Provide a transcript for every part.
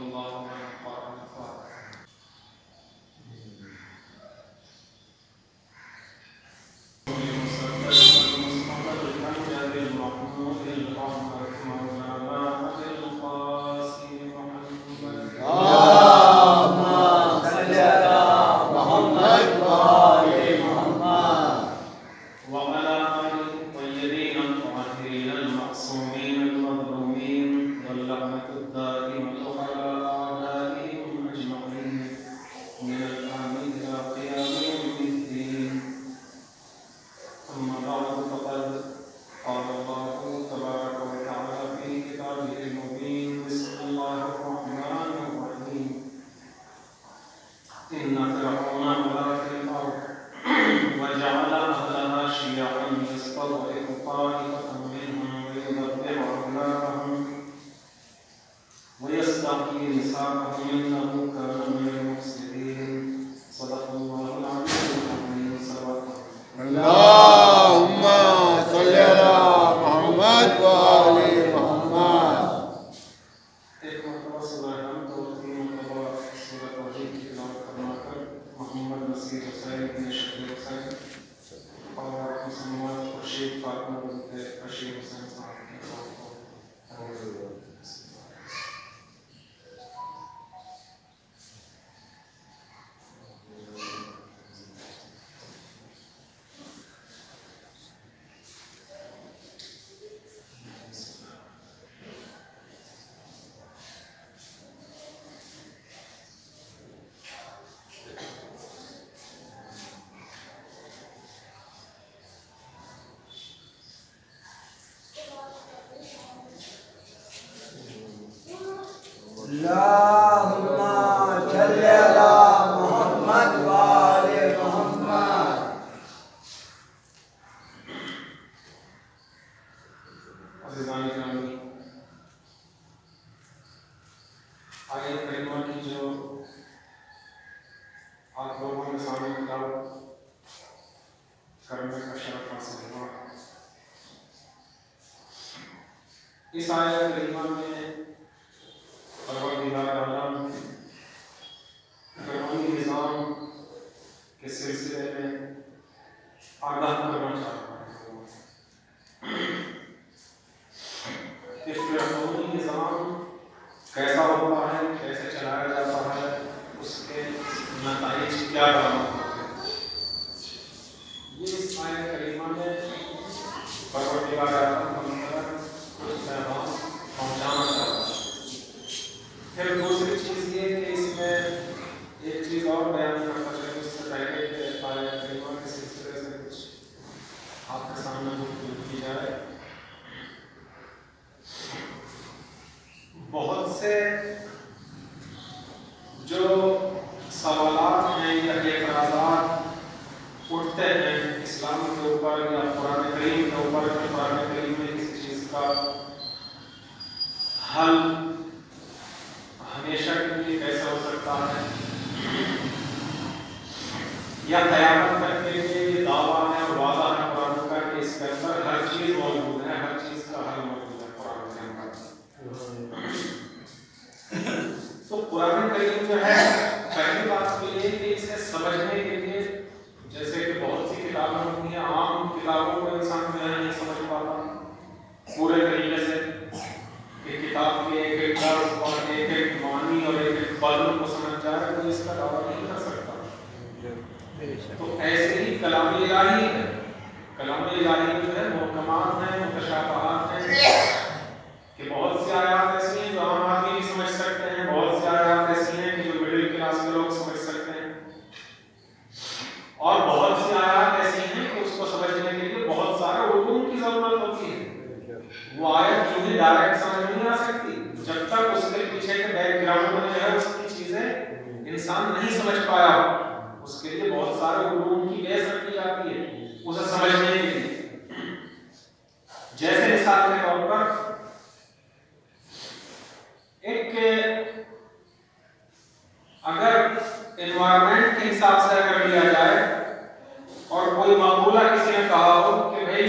الله من قرأ الفاتحة. اس آیت کریمہ میں پروردگار عالم فرعونی نظام کے سلسلے میں آگاہ کرنا چاہتا ہے کہ فرعونی نظام کیسا ہوتا ہے، کیسے چلایا جاتا ہے، اس کے نتائج کیا برآمد ہوتے ہیں۔ یہ اس آیت کریمہ میں پروردگار عالم کا پیغام پہنچانا چاہتا ہے۔ پھر دوسری چیز یہ کہ اس میں ایک چیز اور بیان کرنا چاہیے اس سے پہلے کہ آیت کریمہ کے سلسلے سے کچھ آپ کے سامنے گفتگو کی جائے۔ بہت سے جو سوالات ہیں یا اعتراضات اٹھتے ہیں اسلام کے اوپر یا قرآن کریم کے اوپر، کہ قرآن کریم میں کسی چیز کا حل ہمیشہ کے لیے کیسے ہو سکتا ہے، یا قیامت تک کے لیے یہ دعویٰ ہے اور وعدہ ہے قرآن کا کہ اس کے اندر ہر چیز موجود ہے، ہر چیز کا حل موجود ہے قرآن کے اندر۔ تو قرآن کریم جو ہے، پہلی بات تو یہ کہ اسے سمجھنے کے لیے جیسے کہ بہت سی کتابیں ہوتی ہیں، عام کتابوں کو انسان جو ہے نہیں سمجھ پاتا پورے طریقے سے، کہ کتاب کے ایک ایک لفظ اور ایک ایک معنی اور ایک ایک پہلو کو سمجھ جائے تو اس کا دعویٰ نہیں کر سکتا۔ تو ایسے ہی کلام الہی ہے، کلام الہی میں جو ہے محکمات ہیں، متشابہات ہیں، کہ بہت سی آیات ایسی ہیں جو عام آدمی بھی سمجھ سکتے ہیں، بہت سی آیات ایسی ہیں کہ جو مڈل کلاس کے لوگ سمجھ سکتے ہیں، اور بہت سی آیات ایسی ہیں کہ اس کو سمجھنے کے لیے بہت سارے علوم کی ضرورت ہوتی ہے۔ وہ آیت جو ہے ڈائریکٹ سمجھ نہیں آ سکتی جب تک اس کے پیچھے کے بیک گراؤنڈ میں جو ہے اس کی چیزیں انسان نہیں سمجھ پایا، اس کے لیے بہت سارے علوم کی بیس رکھی جاتی ہے اسے سمجھنے کے لیے۔ جیسے مثال کے طور پر ایک اگر انوائرمنٹ کے حساب سے اگر لیا جائے اور کوئی مقولہ کسی نے کہا ہو کہ بھئی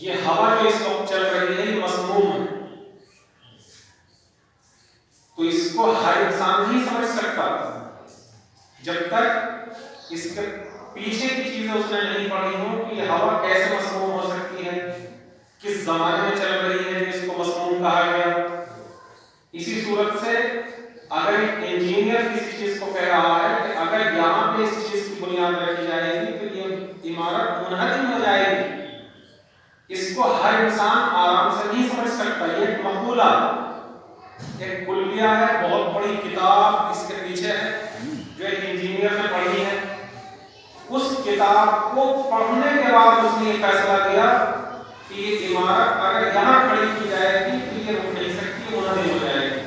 یہ ہوا جو اس وقت چل رہی ہے یہ مسموم ہے، کو ہر انسان نہیں سمجھ سکتا جب تک اس کے پیچھے کی چیزیں اس نے نہیں پڑھی ہوں کہ یہ ہوا کیسے مسموم ہو سکتی ہے، کس زمانے میں چل رہی ہے جس کو مسموم کہا گیا۔ اسی صورت سے اگر انجینئر کسی چیز کو کہہ رہا ہے کہ اگر یہاں پہ اس چیز کی بنیاد رکھی جائے گی تو یہ عمارت منہدم ہو جائے گی، اس کو ہر انسان آرام سے نہیں سمجھ سکتا۔ یہ ایک مقولہ، ایک کلیہ ہے، بہت بڑی کتاب اس کے پیچھے ہے جو ایک انجینئر نے پڑھی ہے۔ اس کتاب کو پڑھنے کے بعد اس نے یہ فیصلہ کیا کہ یہ عمارت اگر یہاں کھڑی کی جائے گی تو یہ رک نہیں سکتی، منہدم ہو جائے گی۔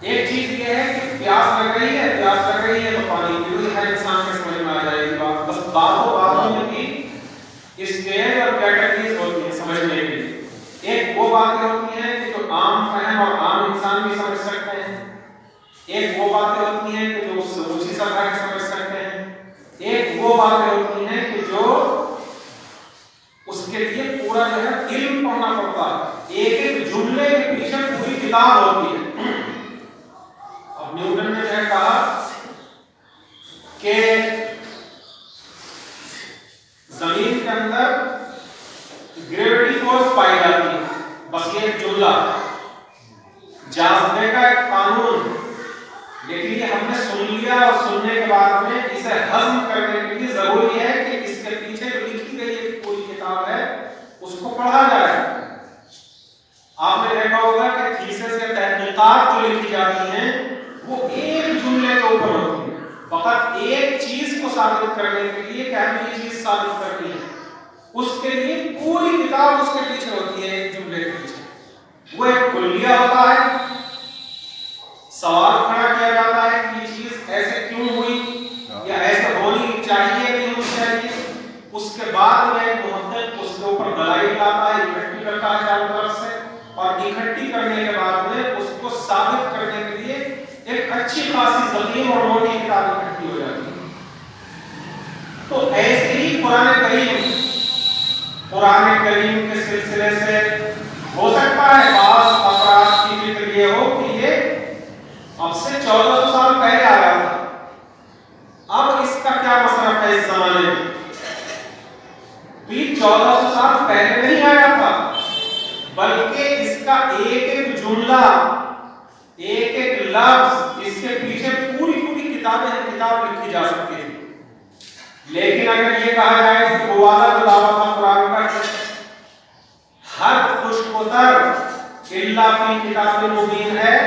ایک چیز یہ ہے کہ پیاس لگ رہی ہے تو پانی پی لو، ہر انسان کے سمجھ میں آ جائے گی بات، بس باتوں میں بھی اسٹیج اور کیٹیگریز ہوتی ہیں سمجھنے کے لیے۔ ایک وہ باتیں ہوتی ہیں کہ جو عام فہم اور عام انسان بھی سمجھ سکتے ہیں، ایک وہ باتیں ہوتی ہیں کہ جو اس سے اونچی سطح کے سمجھ سکتے ہیں، ایک وہ باتیں ہوتی ہیں کہ جو اس کے لیے پورا جو ہے علم پڑھنا پڑتا ہے، ایک ایک جملے کے پیچھے پوری کتاب ہوتی ہے۔ اب نیوٹن نے جو کہا کہ زمین کے اندر گریویٹی فورس پائی جاتی ہے، بس یہ ایک جملہ، جاذبے کا ایک قانون، لیکن یہ ہم نے سن لیا اور سننے کے بعد میں اسے ہضم کرنے کے لیے ضروری ہے کہ اس کے پیچھے جو لکھی گئی ایک پوری کتاب ہے اس کو پڑھا جائے۔ آپ نے دیکھا ہوگا کہ تھیسس یا تحقیقات جو لکھی جاتی ہیں وہ ایک جملے کے اوپر ہوتی ہے، فقط ایک چیز کو ثابت کرنے کے لیے کہ ہمیں یہ چیز ثابت کرنی ہے، اس کے لیے پوری کتاب اس کے پیچھے ہوتی ہے، ایک جملے کے پیچھے وہ ایک کلیہ ہوتا ہے۔ سوال کھڑا کیا جاتا ہے کہ یہ چیز ایسے کیوں ہوئی یا ایسے ہونی چاہیے نہیں ہونی چاہیے، اس کے بعد میں محقق اس کے اوپر دلائل لاتا ہے، اکٹھی کرتا ہے چاروں طرف سے، اور اکٹھی کرنے کے بعد میں اس کو ثابت کرنے کے لیے ایک اچھی خاصی ضخیم اور موٹی کتاب اکٹھی ہو جاتی ہے۔ تو ایسے ہی قرآن کریم کے سلسلے سے ہو سکتا ہے بعض افراد کی فکر یہ ہو کہ یہ اب سے 1400 سال پہلے آیا تھا، اب اس کا کیا مصرف ہے اس زمانے میں؟ تو یہ 1400 سال پہلے نہیں آیا تھا، بلکہ اس کا ایک ایک جملہ، ایک ایک لفظ، اس کے پیچھے پوری کتاب لکھی جا سکتی ہے۔ لیکن اگر یہ کہا جائے کہ وہ وعدہ جو دعویٰ تھا قرآن کا ہر خشکوتر الا فی کتاب مبین ہے،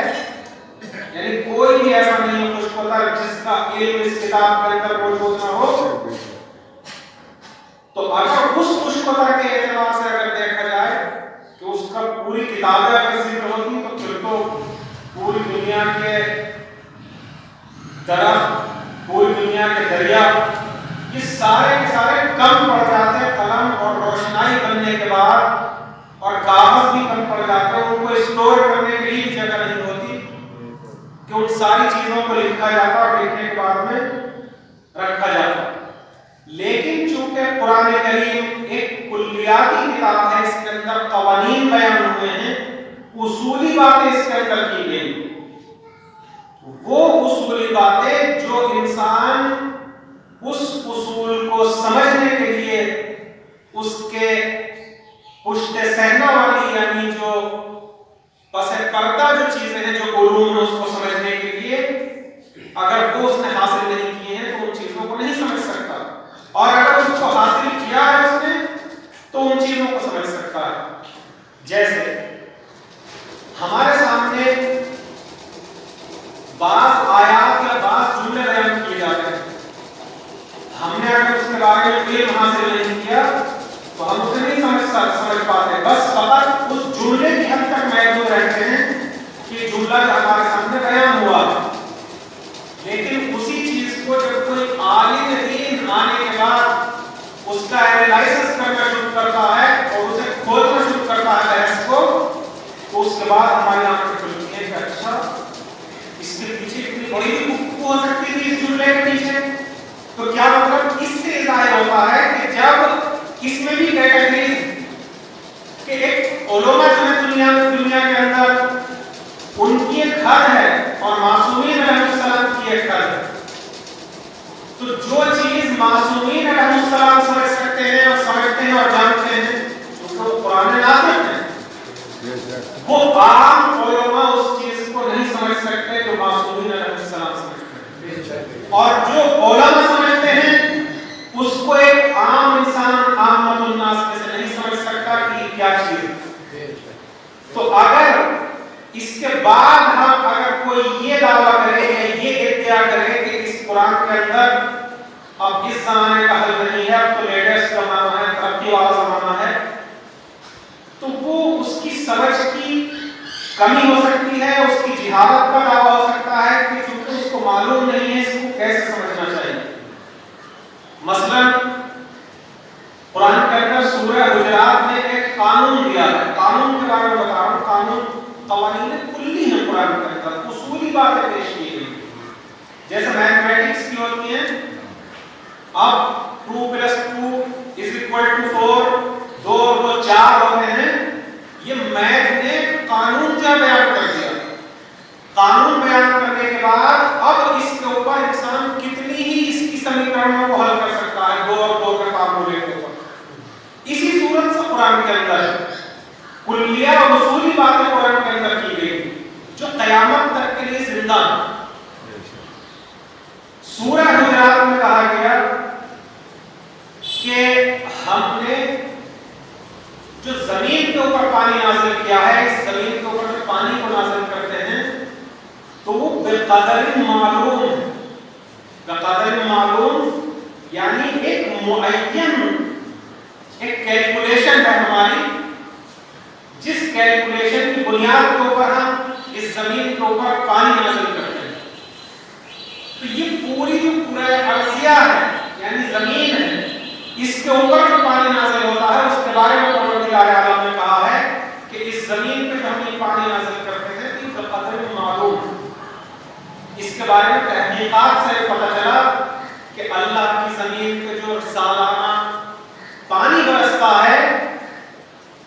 یعنی کوئی بھی ایسا نہیں ہے خشکوتر جس کا علم اس کتاب کے اندر موجود نہ ہو، تو اگر اس خشکوتر کے اعتبار سے اگر دیکھا جائے کہ اس کا پوری کتابیں اگر ذکر ہوتی تو پھر تو پوری دنیا کے درخت، پوری دنیا کے دریا، یہ سارے کے سارے کم پڑ جاتے ہیں قلم اور روشنائی بننے کے بعد، اور کاغذ بھی کم پڑ جاتے ہیں، ان کو اسٹور کرنے کے لیے جگہ نہیں ہوتی کہ ان ساری چیزوں کو لکھا جاتا اور لکھنے کے بعد میں رکھا جاتا۔ لیکن چونکہ قرآن کریم ایک کلیاتی کتاب ہے، اس کے اندر قوانین بیان ہوئے ہیں، اصولی باتیں اس کے اندر کی گئی، وہ اصولی باتیں جو انسان اس اصول کو سمجھنے کے لیے اس کے پشت صحنہ والی، یعنی جو پس پردہ جو چیزیں ہیں، جو علوم ہیں، اس کو سمجھنے کے لیے اگر وہ اس نے حاصل نہیں کیے ہیں تو ان چیزوں کو نہیں سمجھ سکتا، اور اگر اس کو حاصل کیا ہے اس نے تو ان چیزوں کو سمجھ سکتا ہے۔ جیسے ہمارے سامنے بعض آیات یا بعض جملے بیان کیے جاتے ہیں، ہم نے اگر اس کے بارے میں علم حاصل نہیں کیا تو ہم اسے نہیں سمجھ پاتے، بس فقط اس جملے کی حد تک محدود رہتے ہیں کہ جملہ ہمارے سامنے بیان ہوا ہے۔ لیکن اسی چیز کو جب کوئی عالم دین آنے کے بعد اس کا اینالائسس کرنا شروع کرتا ہے اور اسے کھولنا شروع کرتا ہے بحث کو، تو اس کے بعد ہماری آنکھیں کھلتی ہیں کہ اچھا اس کے پیچھے اتنی بڑی گفتگو ہو سکتی تھی اس جملے کے پیچھے۔ تو کیا مطلب اس سے ظاہر ہوتا ہے کہ جب اس میں بھی کیٹیگریز کہ ایک علماء جو ہے دنیا کے اندر اور معصومین علیہ السلام کی ایک حد ہے. تو جو چیز معصومین علیہ السلام سمجھ سکتے ہیں اور سمجھتے ہیں اور جانتے ہیں کیونکہ وہ قرآن نازل ہے، وہ عام علماء اس چیز کو نہیں سمجھ سکتے جو معصومین علیہ السلام سمجھتے ہیں. اور جو علماء سمجھتے ہیں اس کو ایک عام انسان عامۃ الناس میں سے نہیں سمجھ سکتا کہ یہ کیا چیز ہے. تو اگر اس کے بعد ہم اگر کوئی یہ دعویٰ کرے یا یہ ادعا کرے کہ اس قرآن کے اندر اب اس زمانے کا حل نہیں ہے، اب تو لیٹسٹ زمانہ ہے، ترقی والا زمانہ ہے، تو وہ اس کی سمجھ کی کمی ہو سکتی ہے، اس کی جہالت کا دعویٰ ہو سکتا ہے کہ چونکہ اس کو معلوم نہیں ہے اس کو کیسے سمجھنا چاہیے. مثلا قرآن کے اندر سورہ حجرات میں ایک قانون دیا ہے، قانون کے بارے میں بتا رہا ہوں. قانون قوانین کلی ہیں قرآن کے اندر، اصولی باتیں پیش کی گئی جیسے میتھمیٹکس کی ہوتی ہیں. اب 2 + 2 = 4، 2 اور 2 4 ہوتے ہیں. یہ میتھ نے قانون کیا بیان کر دیا. قانون بیان کرنے کے بعد اب اس کے اوپر انسان کتنی ہی اس کی سمیکرنوں کو حل کر سکتا ہے 2 اور 2 کے فارمولے کے اوپر. اسی صورت سے قرآن کے اندر کلیہ اور اصولی باتیں قرآن کے اندر کی گئی جو قیامت تک کے لیے زندہ ہیں. سورہ حجرات میں کہا گیا کہ ہم نے جو زمین کے اوپر پانی نازل کیا ہے، اس زمین کے اوپر جو پانی کو نازل کرتے ہیں تو وہ بقدر معلوم، بقدر معلوم یعنی ایک معین ایک کیلکولیشن ہے ہماری، جس کیلکولیشن کی بنیاد کے اوپر ہم اس زمین کے اوپر پانی نازل کرتے ہیں. تو یہ پوری جو پورا ارضیہ ہے یعنی زمین ہے، اس کے اوپر جو پانی نازل ہوتا ہے اس کے بارے میں پروردگار عالم نے کہا ہے کہ اس زمین پہ ہم یہ پانی نازل کرتے ہیں کہ بقدر معلوم. اس کے بارے میں تحقیقات سے پتہ چلا کہ اللہ کی زمین پہ جو سالانہ پانی برستا ہے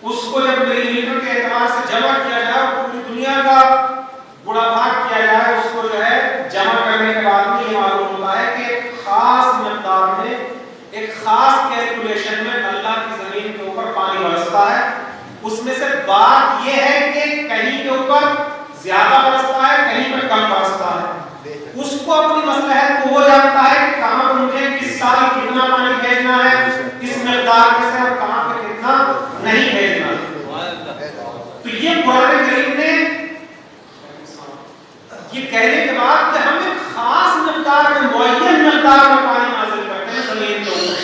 اس کو جب ملی لیٹر کے اعتبار سے جمع کیا جائے اور پوری دنیا کا بڑا بھاگ کیا جائے، اس کو جو ہے جمع کرنے کے بعد میں یہ معلوم ہوتا ہے کہ ایک خاص مقدار میں ایک خاص کیلکولیشن میں اللہ کی زمین کے اوپر پانی برستا ہے. اس میں سے بات یہ ہے کہ کہیں کے اوپر زیادہ برستا ہے، کہیں پر کم برستا ہے. اس کو اپنی مصلحت کو وہ جانتا ہے کہ کہاں پر مجھے کس سال کتنا پانی بھیجنا ہے اس مقدار میں سے اور کہاں پہ کتنا نہیں بھیجنا. تو یہ قرآن کریم نے یہ کہنے کے بعد کہ ہم ایک خاص مقدار میں معین مقدار میں پانی نازل کرتے ہیں زمین کے اوپر،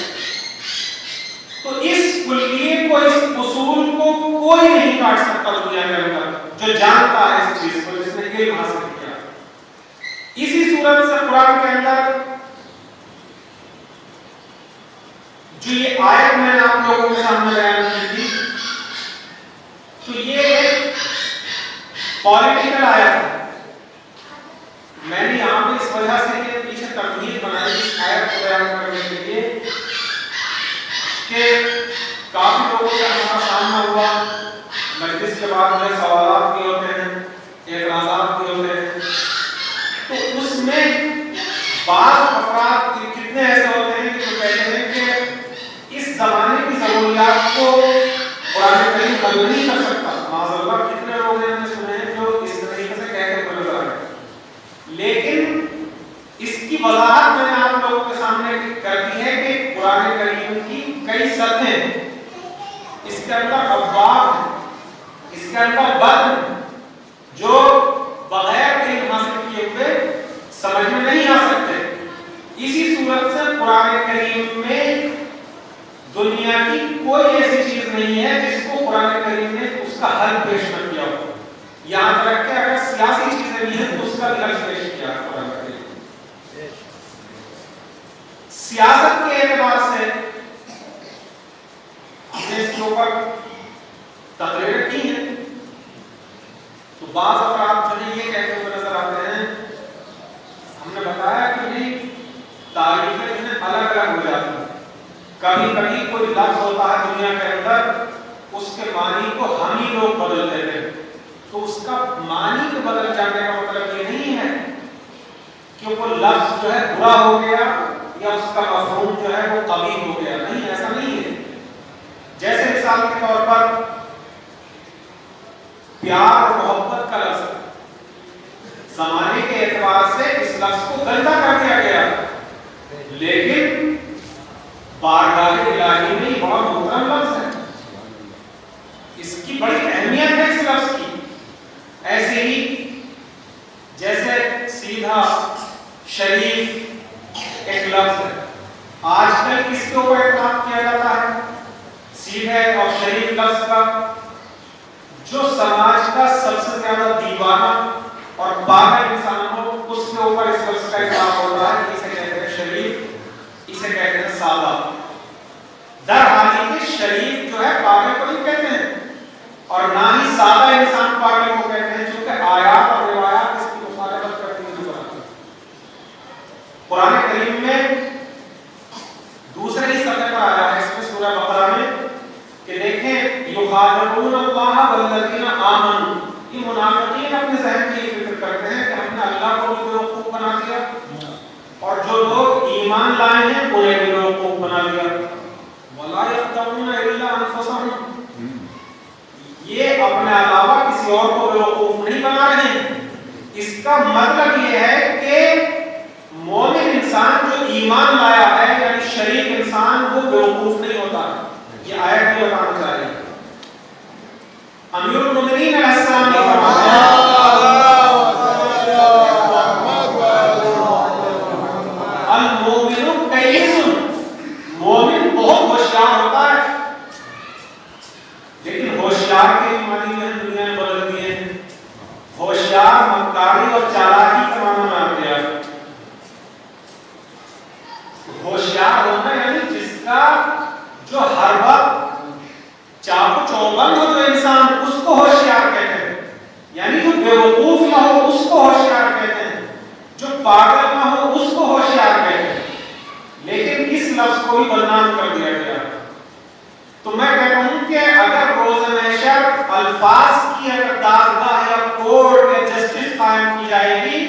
تو اس کلیے کو اس اصول کو کوئی نہیں کاٹ سکتا دنیا کے اندر جو جانتا ہے اس چیز کو، جس نے علم حاصل کیا. اسی صورت سے قرآن کے اندر جو یہ آیت میں نے آپ لوگوں کے سامنے بیان کی تھی تو یہ ایک پولیٹیکل آیت ہے. میں نے یہاں پہ اس وجہ سے کہ پیچھے تمہید بنائی اس آیت کو بیان کرنے کے لیے کہ کافی لوگوں سے ہمارا سامنا ہوا، مجلس کے بعد میں سوالات بھی ہوتے ہیں، اعتراضات بھی ہوتے ہیں. تو اس میں بعض افراد کتنے ایسے ہوتے ہیں کہ جو کہتے ہیں کہ اس زمانے کی ضروریات کو قرآن کریم حل نہیں کر سکتا. معاذ اللہ کتنے لوگ ہیں نے سنے ہیں جو اس طریقے سے کہہ کے نظر آ رہے ہیں. لیکن اس کی وضاحت میں نے آپ لوگوں کے سامنے کر دی ہے کہ قرآن کریم کی کئی سطحیں، اس کے اندر ابواب ہیں، اس کے اندر بطن جو بغیر علم حاصل کیے ہوئے سمجھ میں نہیں آ سکتے. اسی صورت سے قرآن کریم میں دنیا کی کوئی ایسی چیز نہیں ہے جس کو قرآن کریم نے اس کا حل پیش نہ کیا ہو. یہاں تک کہ اگر سیاسی چیزیں بھی ہیں تو اس کا بھی حل پیش کیا قرآن کریم. سیاست کے اعتبار سے ہم نے اس کے اوپر تقریریں کی ہیں تو بعض افراد جو یہ کہتے ہوئے نظر آتے ہیں، ہم نے بتایا کہ نہیں تعریفیں جو ہیں الگ الگ ہو جاتی ہیں. کبھی کبھی کوئی لفظ ہوتا ہے دنیا کے اندر اس کے معنی کو ہم ہی لوگ بدل دیتے ہیں، تو اس کا معنی کے بدل جانے کا مطلب یہ نہیں ہے کہ وہ لفظ جو ہے برا ہو گیا یا اس کا مفہوم جو ہے وہ قبیح ہو گیا، نہیں، ایسا نہیں ہے. جیسے مثال کے طور پر پیار اور محبت کا لفظ زمانے کے اعتبار سے اس لفظ کو گندا کر دیا گیا، لیکن بارگاہ الہی میں یہ بڑا محترم لفظ ہے، اس کی بڑی اہمیت ہے اس لفظ کی. ایسے ہی جیسے سیدھا شریف ایک لفظ ہے، آج کل کس کے اوپر اعتماد کیا جاتا ہے؟ سیدھے اور شریف لفظ کا. جو سماج کا سب سے زیادہ دیوانہ اور پاگل انسان ہو اس کے اوپر اس لفظ کا اطلاق ہو رہا ہے. اسے کہتے ہیں شریف، اسے کہتے ہیں سادہ. در حقیقت شریف جو ہے پاگل کو نہیں کہتے ہیں اور نہ ہی سادہ انسان پاگل کو کہتے ہیں، چونکہ آیات اور روایات اس کی مخالفت کرتی ہیں. قرآن کریم میں دوسرے ہی صفحے پر آیا ہے، اس میں سورہ بقرہ میں، کہ دیکھیں یخادعون اللہ والذین آمنوا، یہ منافقین اپنے ذہن کی فکر کرتے ہیں کہ ہم نے اللہ کو بھی بیوقوف بنا دیا اور جو لوگ ایمان لائے ہیں انہیں بھی بیوقوف بنا دیا. ولا یخدعون الا انفسهم، یہ اپنے علاوہ کسی اور کو بیوقوف نہیں بنا رہے ہیں. اس کا مطلب یہ ہے کہ مومن انسان جو ایمان لایا ہے یعنی شریف انسان وہ بیوقوف نہیں ہوتا. یہ آیت یہ بتانا چاہ رہی ہے. امیر المؤمنین علیہ السلام نے فرمایا المؤمن کیس، مومن بہت ہوشیار ہوتا ہے، لیکن ہوشیار کے معنی میں دنیا میں بدل دیے ہیں. ہوشیار مکاری اور چالاکی کے معنی میں آ گیا. ہوشیار ہونا یعنی جس کا جو ہر وقت چاقو چوبند ہو جو انسان، اس کو ہوشیار کہتے ہیں. یعنی جو بیوقوف نہ ہو اس کو ہوشیار کہتے ہیں، جو پاگل نہ ہو اس کو ہوشیار کہتے ہیں. لیکن اس لفظ کو بھی بدنام کر دیا گیا. تو میں کہتا ہوں کہ اگر روز محشر الفاظ کی اگر دادگاہ یا کورٹ یا جسٹس قائم کی جائے گی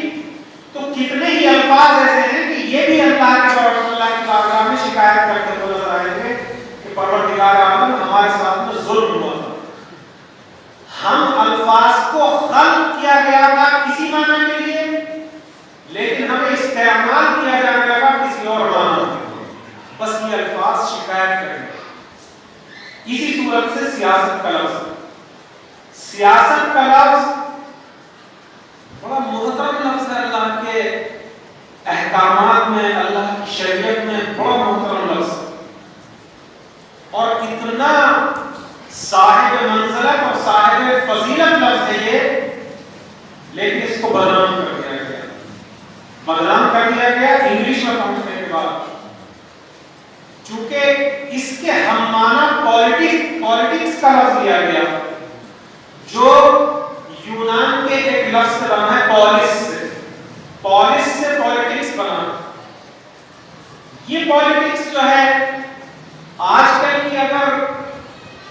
تو کتنے ہی الفاظ ایسے ہیں کہ یہ بھی اللہ کے رسول اللہ کی بارگاہ میں شکایت کرتے ہوئے نظر آئیں گے کہ پروردگار عالم ہمارے ساتھ میں ظلم ہوا تھا. ہم الفاظ کو خلق کیا گیا تھا کسی معنی کے لیے، لیکن ہمیں استعمال کیا جانے لگا کسی اور معنی میں. بس یہ الفاظ شکایت کریں. اسی صورت سے سیاست کا لفظ، سیاست کا لفظ بڑا محترم لفظ ہے. اللہ کے احکامات میں، اللہ کی شریعت میں بڑا محترم لفظ اور اتنا صاحب منزلت اور صاحب فضیلت لفظ ہے یہ، لیکن اس کو بدنام کر دیا گیا. بدنام کر دیا گیا انگلش میں پہنچنے کے بعد، چونکہ اس کے ہم معنی پولیٹکس کا لفظ لیا گیا جو یونان کے ایک لفظ سے بنا ہے پولس سے پولیٹکس بنا. یہ پولیٹکس جو ہے آج کل کی اگر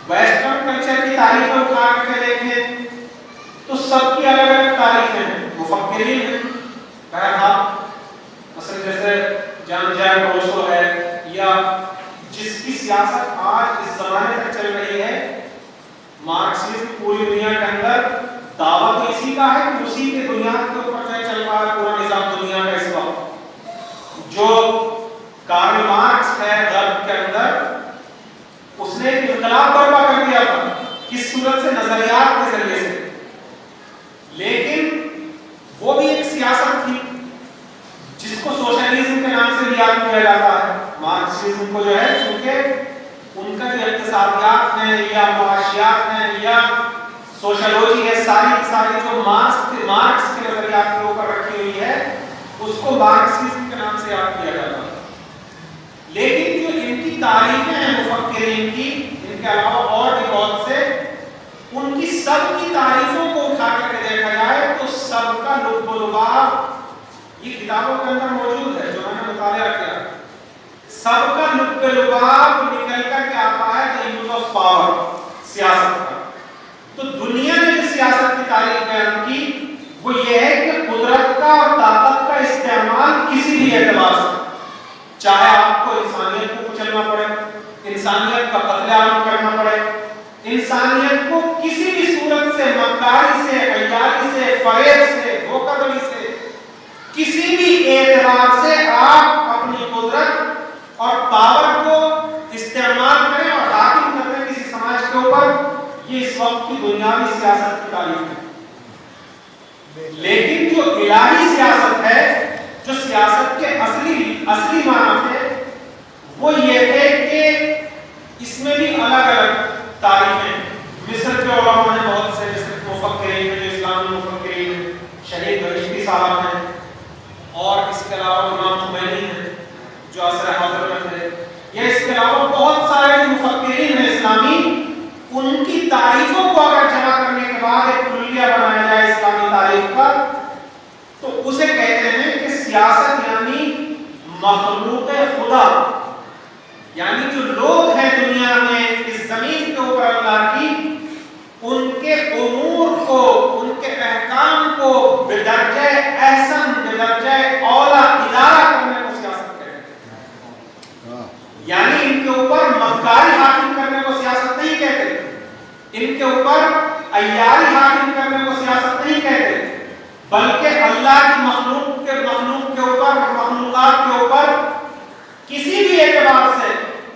ویسٹرن کلچر کی تعریفیں اٹھا کے دیکھیں تو سب کی الگ الگ تعریفیں ہیں. مفکرین ہیں بہرحال، مثلا جیسے جان جیک روسو ہے، یا جس کی سیاست آج اس زمانے تک چل رہی ہے مارکسزم پوری دنیا کے اندر دعویٰ تو اسی کا ہے کہ اسی کے بنیاد کے اوپر چل رہا ہے پورا نظام دنیا کا. اس وقت جو کارل مارکس ہے غرب کے اندر، اس نے ایک انقلاب برپا کر دیا تھا. کس صورت سے؟ نظریات کے ذریعے سے. لیکن وہ بھی ایک سیاست تھی جس کو سوشلزم کے نام سے بھی یاد کیا جاتا ہے. مارکسزم کو جو ہے کیونکہ ان کا جو اقتصادیات ہیں یا معاشیات ہیں یا سوشلوجی ہے، ساری جو مارکس کے نظریات کے اوپر رکھی ہوئی ہے اس کو مارکسزم کے نام سے یاد کیا جاتا ہے. لیکن جو ان کی تعریفیں ہیں مفکرین کی، ان کے علاوہ اور بھی بہت سے، ان کی سب کی تعریفوں کو اٹھا کر کے دیکھا جائے تو سب کا لب و لباب یہ کتابوں کے اندر موجود ہے جو میں نے مطالعہ کیا. سب کا لب و لباب نکل کر کے آتا ہے the use of power، سیاست کا. تو دنیا نے جو سیاست کی تعریف بیان کی وہ یہ ہے کہ قدرت کا اور طاقت کا استعمال چلنا پڑے، انسانیت کا قتل عام کرنا پڑے، انسانیت کو کسی بھی صورت سے مکاری سے، عیاری سے، فریب سے، دھوکہ دڑی سے، کسی بھی اعتبار سے آپ اپنی قدرت اور پاور کو استعمال کریں اور حاکم کریں کسی سماج کے اوپر، یہ اس وقت کی دنیاوی سیاست کی تعریف ہے۔ لیکن جو الہی سیاست ہے، جو سیاست کے اصلی معنی تھے، وہ یہ تھے کہ اس میں بھی الگ الگ تعریفیں۔ مصر کے علماء نے بہت سے، مصر کے مفکرین ہیں جو اسلامی مفکرین ہیں، شہید بہشتی صاحب ہیں، اور اس کے علاوہ امام خمینی ہیں جو عصر حاضر میں تھے، یا اس کے علاوہ بہت سارے مفکرین ہیں اسلامی، ان کی تعریفوں کو اگر جمع کرنے کے بعد ایک کلیہ بنایا جائے اسلامی تاریخ کا، تو اسے کہتے ہیں کہ سیاست یعنی مخلوق خدا، یعنی جو لوگ ہیں دنیا میں اس زمین کے اوپر اللہ کی، ان کے امور کو، ان کے احکام کو بدرجہ احسن، بدرجہ اولا ادارہ کرنے کو سیاست کہتے ہیں۔ یعنی ان کے اوپر مکاری حاکم کرنے کو سیاست نہیں کہتے، ان کے اوپر عیاری حاکم کرنے کو سیاست نہیں کہتے، بلکہ اللہ کی مخلوق کے اوپر، مخلوقات کے اوپر کسی بھی اعتبار سے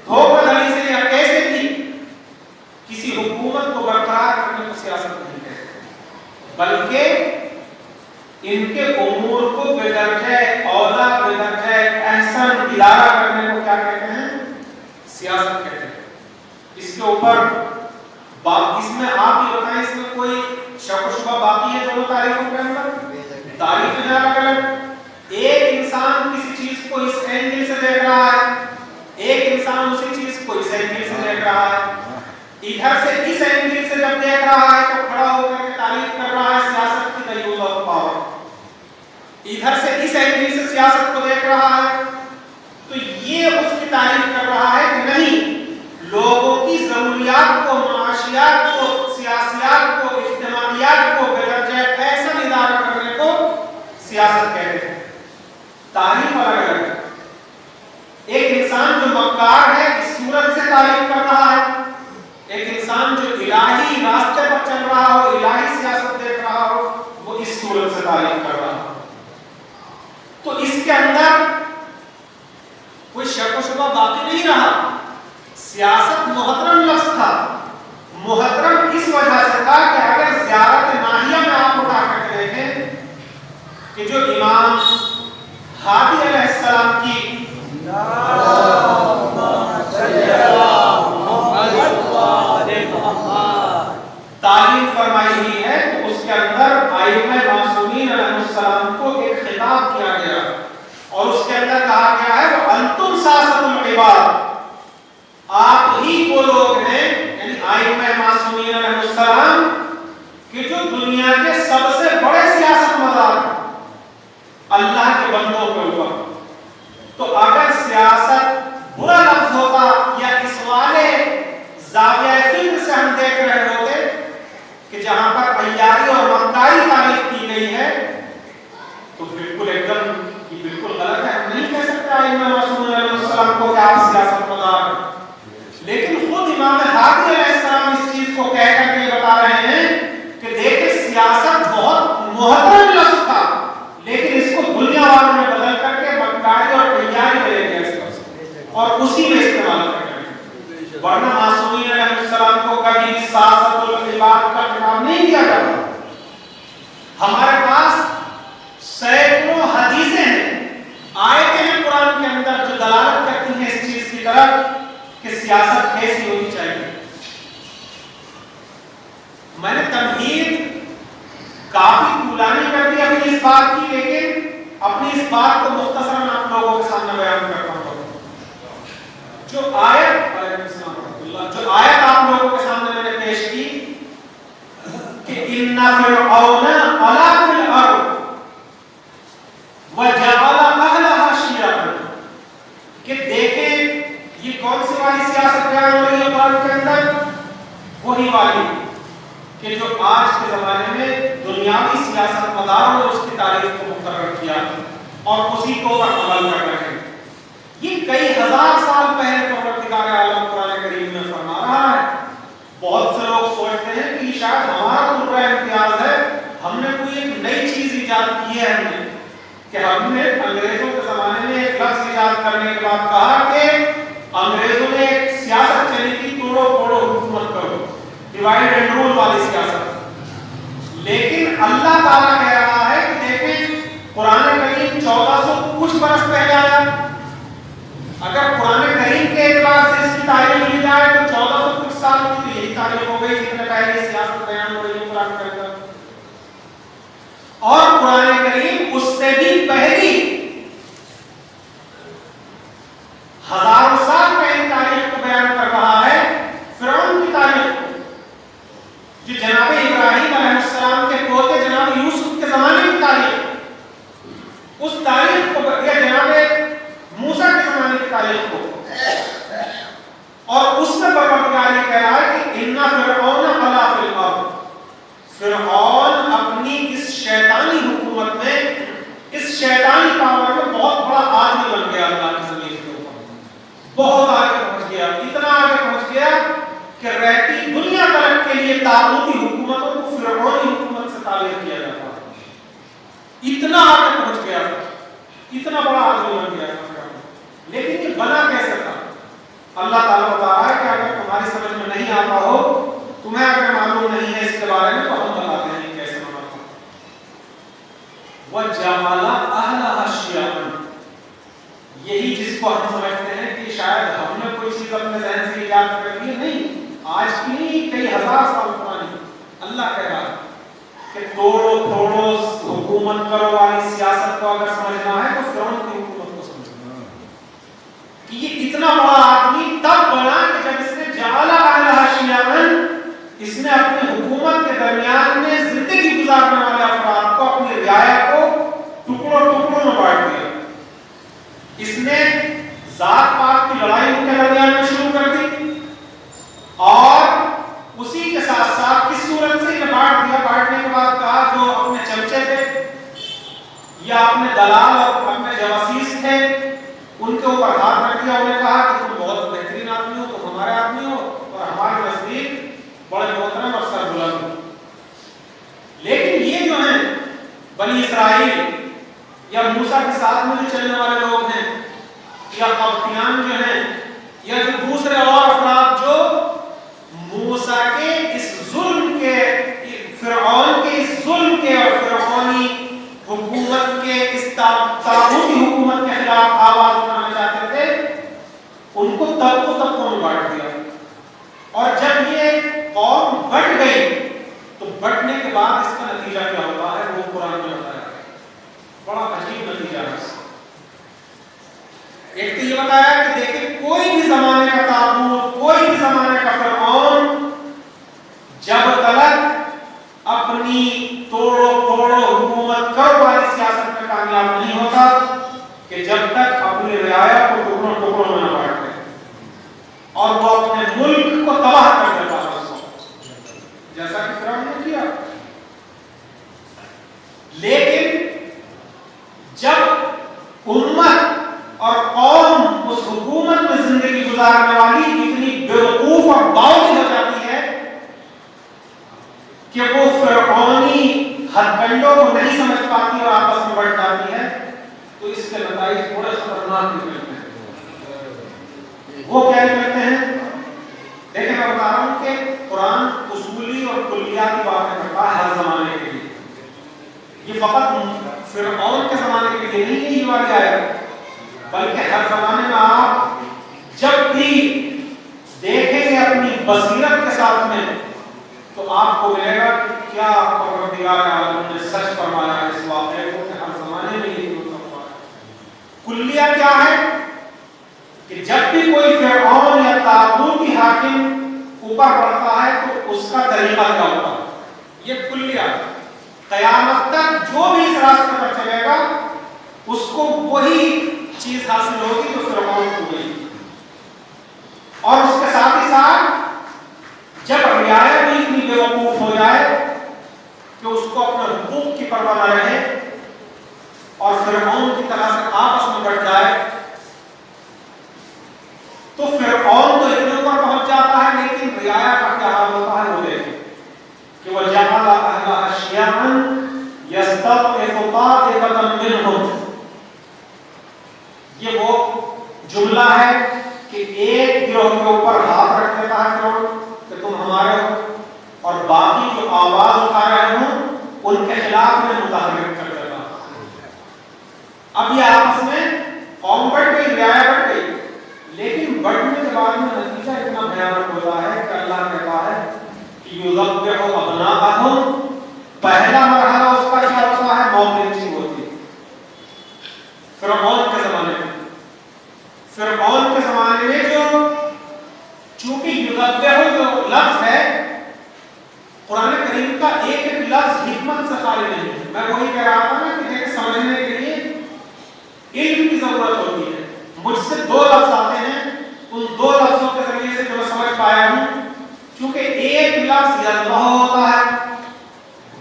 دھوکہ دڑی سے یا کیسے بھی کسی حکومت کو برقرار کرنے کو سیاست نہیں کہتے، بلکہ ان کے امور کو بدرجہ اولا، بدرجہ احسن ادارہ کرنے کو کیا کہتے ہیں؟ سیاست کہتے ہیں۔ اس کے اوپر اس میں آپ یہ بتائیں، اس میں کوئی شک و شبہ باقی ہے دونوں تعریفوں کے اندر؟ تعریف ہے الگ الگ، ایک انسان کسی چیز کو اس اینگل سے دیکھ رہا ہے، ایک انسان اسی چیز کو اس اینگل سے دیکھ رہا ہے، ادھر سے اس اینگل سے جب دیکھ رہا ہے تو کھڑا ہو کر کے تعریف کر رہا ہے سیاست کی the use of power، ادھر سے اس اینگل سے سیاست کو دیکھ رہا ہے تو یہ اس کی تعریف کر رہا ہے کہ نہیں، لوگوں کی ضروریات کو، معاشیات کو، سیاسیات کو، اجتماعیات کو بدرجہ احسن ادارہ کرنے کو سیاست کہتے ہیں۔ تعریف الگ الگ ہے۔ ایک انسان جو مکار ہے اس صورت سے تعریف کر رہا ہے، ایک انسان جو الہی راستے پر چل رہا ہو، الہی سیاست دیکھ رہا ہو، وہ اس صورت سے تعریف کر رہا ہو۔ تو اس کے اندر کوئی شک و شبہ باقی نہیں رہا۔ سیاست محترم لفظ تھا، محترم اس وجہ سے تھا کہ اگر زیارت ناحیہ میں آپ اٹھا کر دیکھیں کہ جو امام ہادی علیہ السلام کی تعلیم فرمائی ہوئی ہے تو اس کے اندر ائمہ معصومین علیہ السلام کو ایک خطاب کیا گیا اور اس کے اندر کہا گیا ہے وہ انتم ساسۃ العباد، آپ ہی وہ لوگ ہیں، یعنی ائمہ معصومین علیہ السلام کہ جو دنیا کے سب سے بڑے سیاست مدار ہیں اللہ کے بندوں کے اوپر۔ تو اگر سیاست برا لفظ ہوتا یا اس والے زاویہ فکر سے ہم دیکھ رہے ہوتے کہ جہاں پر عیاری اور مکاری تعریف کی گئی ہے تو بالکل ایک دم یہ بالکل غلط ہے، ہم نہیں کہہ سکتے ائمہ معصومین علیہ السلام کو کہ آپ سیاست مدار ہیں۔ لیکن خود امام ہادی علیہ السلام اس چیز کو کہہ کر کے بتا رہے ہیں کہ دیکھیں سیاست بہت محترم لفظ تھا لیکن اس کو دنیا والوں نے بدل کر کے مکاری اور عیاری میں لے گیا اس لفظ اور اسی میں استعمال کر رہے ہیں، ورنہ معصومین علیہ السلام کو کبھی سیاست العباد کا خطاب نہیں کیا جاتا۔ ہمارے پاس سینکڑوں حدیثیں ہیں، آیتیں ہیں قرآن کے اندر جو دلالت کرتی ہیں اس چیز کی طرف کہ سیاست کیسی ہونی چاہیے۔ میں نے تمہید کافی طولانی کر دی اپنی اس بات کی، لیکن اپنی اس بات کو مختصراً آپ لوگوں کے سامنے بیان کرتا ہوں۔ جو آیت آپ لوگوں کے سامنے میں نے پیش کی کہ ان فرعون علا فی الارض وجعل اہلها شیعا، کہ دیکھیں یہ کون سی والی سیاست بیان ہو رہی ہے قرآن کے اندر؟ وہی والی کہ جو آج کے زمانے میں دنیاوی سیاست مداروں نے اس کی تعریف کو مقرر کیا اور اسی کو عمل کر رہے ہیں۔ یہ کئی ہزار سال پہلے پروردگار عالم قرآن کریم میں فرما رہا ہے. بہت سے لوگ سوچتے ہیں کہ شاید ہمارا تو بڑا امتیاز ہے, ہم نے کوئی ایک نئی چیز ایجاد کی ہے, ہم نے کہ ہم نے انگریزوں کے زمانے میں ایک لفظ ایجاد کرنے کے بعد کہا کہ انگریزوں نے ایک سیاست چلی تھی, توڑو پھوڑو حکومت کرو, ڈیوائڈ اینڈ رول والی سیاست. لیکن اللہ تعالیٰ کہہ رہا ہے کہ دیکھیں قرآن کریم 1400 کچھ برس پہلے آیا. اگر قرآن کریم کے اعتبار سے اس کی تاریخ لی جائے تو 1400 کچھ سال کی یہی تاریخ ہو گئی جتنے پہلے سیاست بیان ہو رہی ہے قرآن کریم. اور قرآن کریم اس سے بھی پہلی ہزاروں سال پہلی تاریخ کو بیان کر رہا ہے, فرعون کی تاریخ, جو جناب ابراہیم علیہ السلام کے پوتے جناب یوسف کے زمانے کی تاریخ, اس تاریخ کو یا جناب موسیٰ کے زمانے کی تاریخ کو. اور اس میں پروردگار یہ کہہ رہا ہے کہ ان فرعون علا فی الارض, فرعون اپنی اس شیطانی حکومت میں, اس شیطانی پاور میں بہت بڑا آدمی بن گیا اللہ کی زمین کے اوپر, بہت آگے پہنچ گیا, اتنا آگے پہنچ گیا کہ رہتی دنیا تک کے لیے طاغوتی حکومتوں کو فرعونی حکومت سے تعبیر کیا جاتا ہے. اتنا آگے پہنچ گیا تھا, اتنا بڑا آدمی بن گیا تھا. لیکن یہ بنا کیسے تھا؟ اللہ تعالیٰ بتا رہا ہے کہ اگر تمہاری سمجھ میں نہیں آتا ہو, تمہیں اگر معلوم نہیں ہے اس کے بارے میں, تو ہم بتاتے ہیں کہ کیسے بنا تھا. وَجَعَلَ أَهْلَهَا شِيَعًا, یہی جس کو ہم سمجھتے ہیں کہ شاید ہم نے کوئی چیز اپنے ذہن سے ایجاد کر لی, نہیں, آج کی نہیں, کئی ہزار سال پرانی. اللہ کہہ رہا ہے کہ توڑو پھوڑو حکومت کرو والی سیاست کو اگر سمجھنا ہے تو فرعون کی حکومت کو سمجھنا ہے. کہ یہ اتنا بڑا آدمی تب بنا کہ جب اس نے جعل اہلہا شیعاً, اس نے اپنی حکومت کے درمیان میں زندگی گزارنے والے افراد کو, اپنی رعایا کو ٹکڑوں ٹکڑوں میں بانٹ دیا. اس نے ذات پات کی لڑائی ان کے درمیان میں شروع کر دی, اور اسی کے ساتھ ساتھ کس صورت سے یہ بانٹ دیا. بانٹنے کے بعد کہا جو اپنے چمچے تھے یا اپنے دلال اور اپنے جواسیس تھے ان کے اوپر ہاتھ رکھ دیا. انہیں کہا کہ تم بہت بہترین آدمی ہو, تم ہمارے آدمی ہو, اور ہمارے نزدیک بڑے محترم اور سربلند ہو. لیکن یہ جو ہیں بنی اسرائیل یا موسیٰ کے ساتھ میں جو چلنے والے لوگ ہیں, یا قبطیان جو ہیں, یا جو دوسرے اور افراد جو موسیٰ کے اس ظلم کے, فرعون کے اس ظلم کے اور فرعونی حکومت کے, اس طاغوتی حکومت کے خلاف آواز اٹھانا چاہتے تھے, ان کو طبقوں میں بانٹ دیا. اور جب یہ قوم بٹ گئی تو بٹنے کے بعد اس کا نتیجہ کیا ہوتا ہے وہ قرآن میں بتایا. بڑا عجیب نتیجہ ہے. ایک تو یہ بتایا کہ دیکھیں کوئی بھی زمانے کا طاغوت, کوئی بھی زمانے کا فرعون جب تک اپنی توڑو پھوڑو حکومت کرو والی سیاست میں کامیاب نہیں ہوتا کہ جب تک اپنی رعایا کو ٹکڑوں ٹکڑوں میں نہ بانٹ دے, اور وہ اپنے ملک کو تباہ کر دیتا ہے اس وقت, جیسا کہ فرعون نے کیا. لیکن جب امت اور قوم اس حکومت میں زندگی گزارنے والی اتنی بیوقوف اور باؤلی ہو جاتی ہے کہ وہ فرعونی ہتھ کنڈوں کو نہیں سمجھ پاتی اور آپس میں بٹ جاتی ہے, تو اس کے نتائج تھوڑے خطرناک نکلتے ہیں. وہ کیا نکلتے ہیں؟ دیکھیں میں بتا رہا ہوں کہ قرآن اصولی اور کلیاتی باتیں کرتا ہے ہر زمانے کے لیے. یہ فقط فرعون کے زمانے کے لیے نہیں ہے یہ والی آیت, بلکہ ہر زمانے میں آپ جب بھی دیکھیں گے اپنی بصیرت کے ساتھ میں تو آپ کو ملے گا کہ کیا پروردگار عالم نے سچ فرمایا ہے اس واقعے کو, کہ ہر زمانے میں یہ ہوتا ہے. کلیہ کیا ہے کہ جب بھی کوئی فرعون یا طاغوتی حاکم اوپر بڑھتا ہے تو اس کا طریقہ کیا ہوتا ہے, یہ کلیہ. قیامت تک جو بھی اس راستے پر چلے گا اس کو وہی چیز حاصل ہوگی جو فرعون کو ہوئی. اور اس کے ساتھ ہی ساتھ جب رعایا بھی اتنی بیوقوف ہو جائے کہ اس کو اپنے حقوق کی پرواہ نہ رہے اور فرعون کی طرح سے آپس میں بٹ جائے شيعا يستضعف طائفة منهم. یہ وہ جملہ ہے کہ ایک گروہ کے اوپر ہاتھ رکھ دیتا ہے فرعون کہ تم ہمارے ہو، اور باقی جو آواز اٹھا رہے ہوں ان کے خلاف میں متحرک کر دیتا. اب یہ آپس میں قوم بڑھ گئی، رعایا بڑھ گئی، لیکن بڑھنے کے بعد میں نتیجہ اتنا بھیانک ہوتا ہے کہ اللہ نے کہا ہے کہ یذبح ابناءہم. پہلا مرحلہ اس کا کیا ہوتا ہے؟ موت لنچنگ ہوتی ہے. فرعون کے زمانے میں جو چونکہ یذبح جو لفظ ہے قرآن کریم کا ایک ایک لفظ حکمت سے خالی نہیں ہے. میں وہی کہہ رہا تھا نا کہ ایک سمجھنے کے لیے علم کی ضرورت ہوتی ہے. مجھ سے دو لفظ آتے ہیں، ان دو لفظوں کے ذریعے سے جو میں سمجھ پایا ہوں، کیونکہ ایک لفظ یذبح ہوتا ہے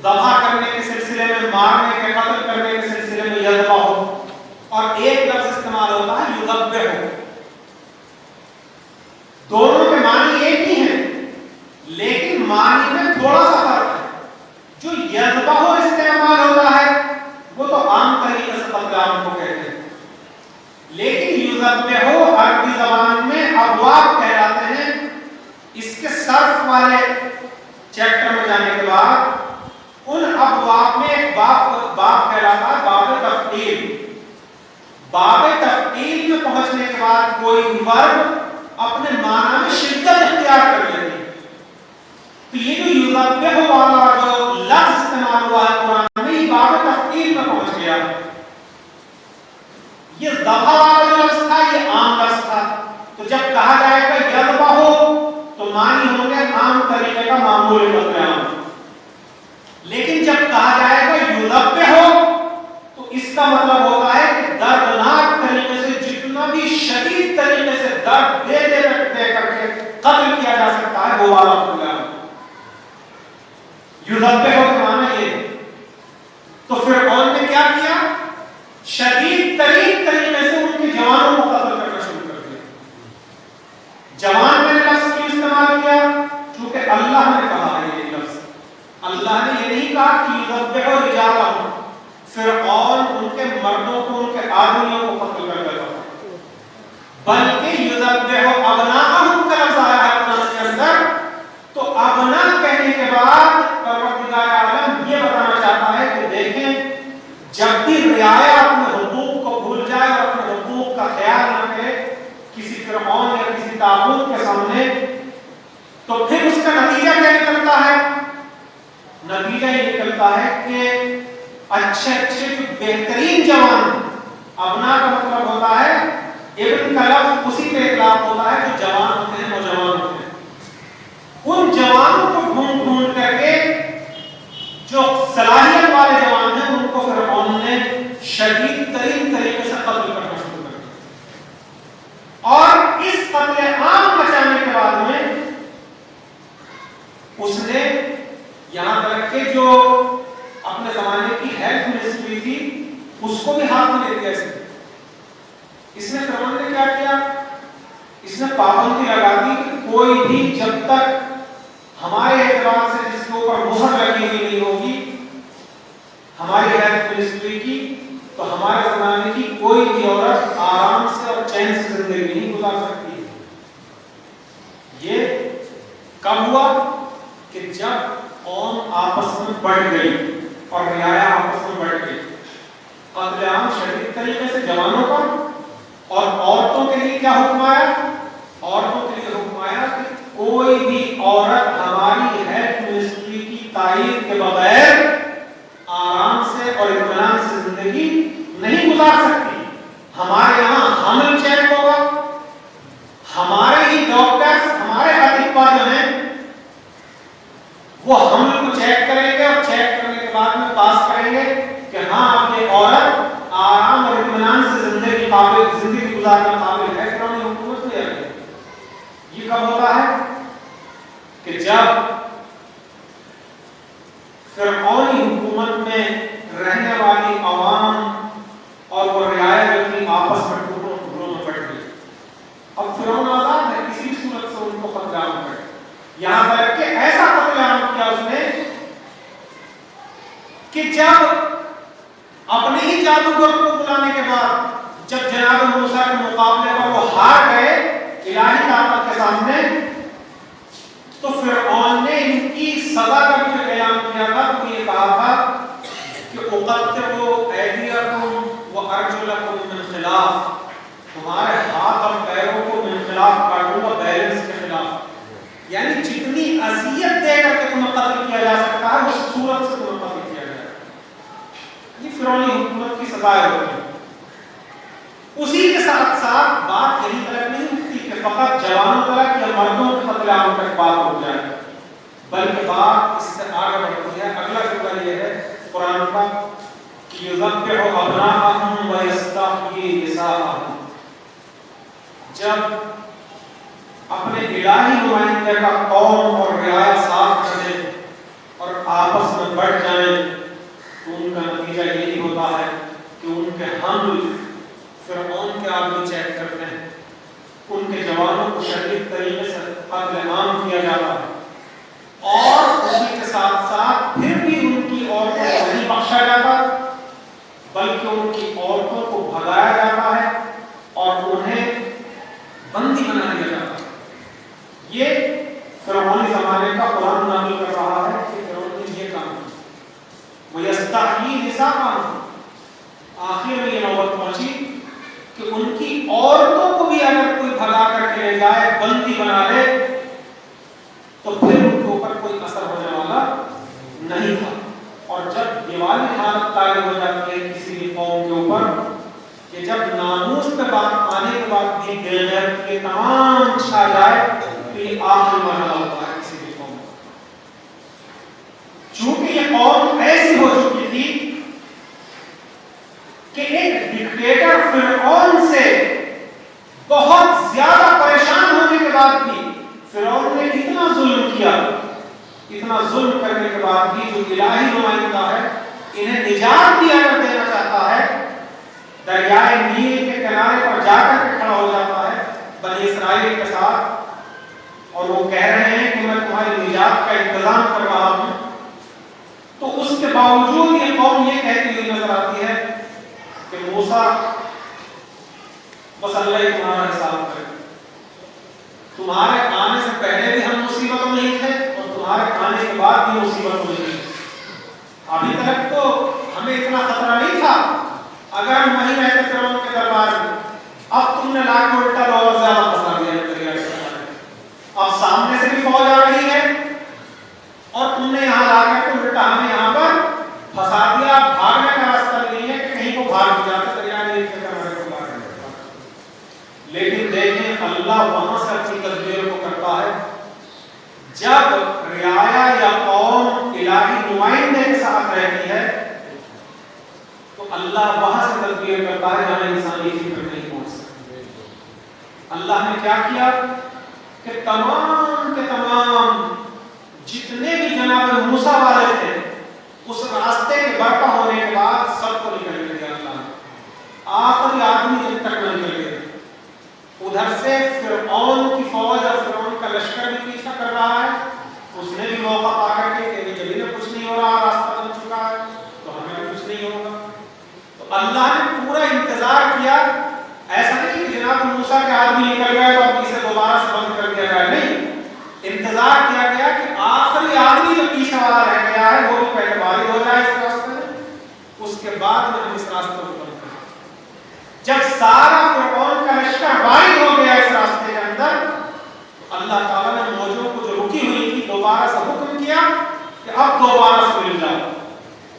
ذبح کرنے کے سلسلے میں، مارنے کے قتل کرنے کے سلسلے میں یذبح ہو، اور ایک لفظ استعمال ہوتا ہے یذبح. دونوں کے معنی ایک ہی ہیں لیکن معنی میں تھوڑا سا فرق ہے. جو یذبح استعمال ہوتا ہے وہ تو عام طریقے سے قتل عام کو کہتے ہیں، لیکن یذبح عربی زبان میں ابواب کہلاتے ہیں. اس کے صرف والے چیپٹر میں جانے کے بعد ان ابواب میں ایک باب کہلاتا ہے باب تفعیل. باب تفعیل میں پہنچنے کے بعد کوئی ورب اپنے معنی میں شدت اختیار کر لیتی ہے. تو یہ جو یذبح والا جو لفظ استعمال ہوا ہے قرآن میں، یہ باب تفعیل میں پہنچ گیا. یہ ذبح والا جو لفظ تھا یہ عام لفظ تھا، تو جب کہا جائے گا یذبح تو معنی ہوں گے عام طریقے کا معمول قتل عام. لیکن جب کہا جائے گا یذبح تو اس کا مطلب ہوتا ہے کہ دردناک طریقے سے، جتنا بھی شدید طریقے سے درد دے کر کے قتل کیا جا سکتا ہے وہ والا قتل عام. یذبح کا معنی یہ. تو فرعون نے کیا کیا؟ شدید ترین طریقے سے ان کے جوانوں کو قتل کرنا شروع کر دیا. جوان میں نے لفظ کیوں استعمال کیا؟ چونکہ اللہ نے کہا ہے یہ لفظ. اللہ نے یہ نہیں کہا کہ یذبح رجالہم. فرعون ان کے مردوں کو، ان کے آدمیوں کو قتل کر دیتا تھا، بلکہ یذبح ابناءہم کا لفظ آیا ہے قرآن کے اندر. تو ابنا کہنے کے بعد پروردگار عالم یہ بتانا چاہتا ہے کہ دیکھیں، جب بھی رعایا اپنے حقوق کو بھول جائے اور اپنے حقوق کا خیال نہ کرے کسی فرعون یا کسی طاغوت کے سامنے، تو پھر اس کا نتیجہ کیا نکلتا ہے؟ نتیجہ یہ نکلتا ہے کہ اچھے جو بہترین جوان، ابنا کا مطلب ہوتا ہے، ابن کا لفظ اسی پہ اطلاق ہوتا ہے جو جوان ہوتے ہیں، نوجوان ہوتے ہیں. ان جوانوں کو ڈھونڈ کر کے جو صلاحیت والے جوان ہیں ان کو فرعون نے شدید ترین طریقے سے قتل کرنا شروع کر دیا. اور اس قتل عام مچانے کے بعد میں اس نے یہاں تک کہ جو اپنے زمانے کی ہیلتھ منسٹری تھی اس کو بھی ہاتھ میں لے دیا. اس نے فرعون نے کیا کیا؟ اس نے پابندی لگا دی کہ کوئی بھی جب تک ہمارے اعتبار سے جس کے اوپر مہر لگی ہوئی نہیں ہوگی ہماری ہیلتھ منسٹری کی، تو ہمارے زمانے کی کوئی بھی عورت آرام سے اور چین سے زندگی نہیں گزار سکتی. یہ کب ہوا؟ کہ جب قوم آپس میں بڑھ گئی اور رعایا آپس میں بڑھ گئی. قتل عام شدید طریقے سے جوانوں پر. اور عورتوں کے لیے کیا حکم آیا؟ عورتوں کے لیے حکم آیا کہ کوئی بھی عورت ہماری ہیلتھ منسٹری کی تائید کے بغیر آرام سے اور اطمینان سے زندگی نہیں گزار سکتی. ہمارے یہاں حمل چیک ہوگا، ہمارے ہی ڈاکٹرز، ہمارے اطباء جو ہیں وہ حمل کو چیک کریں گے اور چیک کرنے کے بعد میں پاس کریں گے کہ ہاں آپ یہ عورت آرام اور اطمینان سے زندگی گزارنا قابل ہے. فرعون حکومت میں آئی. یہ کب ہوتا ہے؟ کہ جب فرعونی حکومت میں رہنے والی عوام اور وہ رعایا جو تھی آپس میں ٹکڑوں میں بٹ گئی. اب فرعون آزاد ہے، کسی صورت سے ان کو قتل عام کرے. یہاں تک کہ ایسا قتل عام کیا اس نے کہ جب اپنے ہی جادوگر کو بلانے کے بعد جب جناب موسیٰ کے مقابلے پر وہ ہار گئے الہی طاقت کے سامنے، تو فرعون نے ان کی سزا کا بھی جو اعلان کیا تھا تو یہ کہا تھا کہ اقطعوا ایدیکم وارجلکم من خلاف، تمہارے ہاتھ اور پیروں کو من خلاف کاٹوں گا، بیلنس کے خلاف، یعنی جتنی اذیت دے کر کے تمہیں قتل کیا جا سکتا ہے اس صورت سے تمہیں قتل کیا جائے گا۔ یہ فرعونی حکومت کی سزائیں ہوتی ہیں۔ اسی کے ساتھ ساتھ بات یہی طرف نہیں ہوتی کہ فقط جوانوں طرح یا مردوں کے قتل عام تک بات ہو جائے، بلکہ بات اس سے آگے بڑھتی ہے۔ اگلا جملہ یہ ہے قرآن کا کہ یذبح ابناءہم ویستحیی نساءہم، جب اپنے الہی نمائندے کا قوم اور رعایا ساتھ کریں اور آپس میں بڑھ جائیں تو ان کا نتیجہ یہی ہوتا ہے کہ ان کے حمل فرعون کے آدمی چیک کرتے ہیں، ان کے جوانوں کو شدید طریقے سے قتل عام کیا جاتا ہے، اور اسی کے ساتھ ساتھ پھر بھی ان کی عورتوں کو نہیں بخشا جاتا بلکہ ان کی عورتوں کو بھگایا جاتا ہے اور انہیں بندی بنا دیا جاتا ہے۔ یہ فرعونی زمانے کا قرآن نازل کر رہا ہے کہ فرعون نے یہ کام کیا۔ وَيَسْتَحْيِي نِسَاءَهُمْ، آخر میں یہ نوبت پہنچی کہ ان کی عورتوں کو بھی اگر کوئی بھگا کر کے لے جائے، بندی بنا لے، تو پھر ان کے اوپر کوئی اثر ہونے والا نہیں تھا۔ اور جب دیوالی حالت طاری ہو جاتی ہے کسی بھی قوم کے اوپر کہ جب ناموس پہ بات آنے کے بعد بھی بے غیرتی کے تمام چھا جائے تو یہ آخری مرحلہ ہوتا ہے کسی بھی قوم کا۔ چونکہ یہ قوم ایسی ہو چکی تھی کہ ایک ڈکٹیٹر فرعون سے بہت زیادہ پریشان ہونے کے بعد بھی فرعون نے اتنا ظلم کیا، اتنا ظلم کرنے کے بعد بھی جو الہی نمائندہ ہے انہیں نجات بھی اگر دینا چاہتا ہے، دریائے نیل کے کنارے پر جا کر کے کھڑا ہو جاتا ہے بنی اسرائیل کے ساتھ، اور وہ کہہ رہے ہیں کہ میں تمہاری نجات کا انتظام کر رہا ہوں، تو اس کے باوجود یہ قوم یہ کہتی ہوئی نظر آتی ہے کہ موسیٰ بس اللہ ہی تمہارا حساب کرے، تمہارے آنے سے پہلے بھی ہم مصیبتوں میں ہی تھے اور تمہارے آنے کے بعد بھی مصیبتوں میں ہی تھے، ابھی تک تو ہمیں اتنا خطرہ نہیں تھا اگر ہم وہیں رہتے فرعون کے دربار میں، اب تم نے لا کے الٹا لو اور زیادہ پھنسا دیا ہے دریا کے کنارے، اب سامنے سے بھی فوج آ رہی ہے اور تم نے یہاں لا کر کے الٹا ہمیں یہاں پر پھنسا دیا، بھاگنے کا راستہ نہیں ہے کہ کہیں کو بھاگ جاتے دریا نیل کے کنارے کو بھاگ۔ لیکن دیکھیں اللہ وہاں سے اپنی تدبیر کو کرتا ہے، جب رعایا یا قوم الہی نمائندے کے ساتھ رہتی ہے تو اللہ وہاں سے تدبیر کرتا ہے جہاں انسانی فکر نہیں پہنچ سکتی۔ اللہ نے کیا کیا کہ تمام کے تمام جتنے بھی جناب موسیٰ والے تھے اس راستے کے برپا ہونے کے بعد سب کو نکل گیا، اللہ نے آخری آدمی جب تک نہ نکل گئے، ادھر سے فرعون کی فوج اور فرعون کا لشکر بھی پیچھا کر رہا ہے، اس نے بھی موقع پا کر کے کہ جب انہیں کچھ نہیں ہو رہا، راستہ بن چکا ہے تو ہمیں بھی کچھ نہیں ہوگا، تو اللہ نے پورا انتظار کیا۔ ایسا نہیں کہ جناب موسیٰ کے آدمی نکل گئے تو اب اسے دوبارہ سے بند کر دیا گیا، نہیں، انتظار کیا گیا کہ آخری آدمی جو پیچھے والا رہ گیا ہے وہ بھی پہلے باری ہو جائے اس راستے میں، اس کے بعد میں ہم اس راستے کو بند کریں۔ جب سارا فرعون کا لشکر وارد ہو گیا اس راستے کے اندر تو اللہ تعالیٰ نے موجوں کو جو رکی ہوئی تھی دوبارہ سے حکم کیا کہ اب دوبارہ سے مل جاؤ،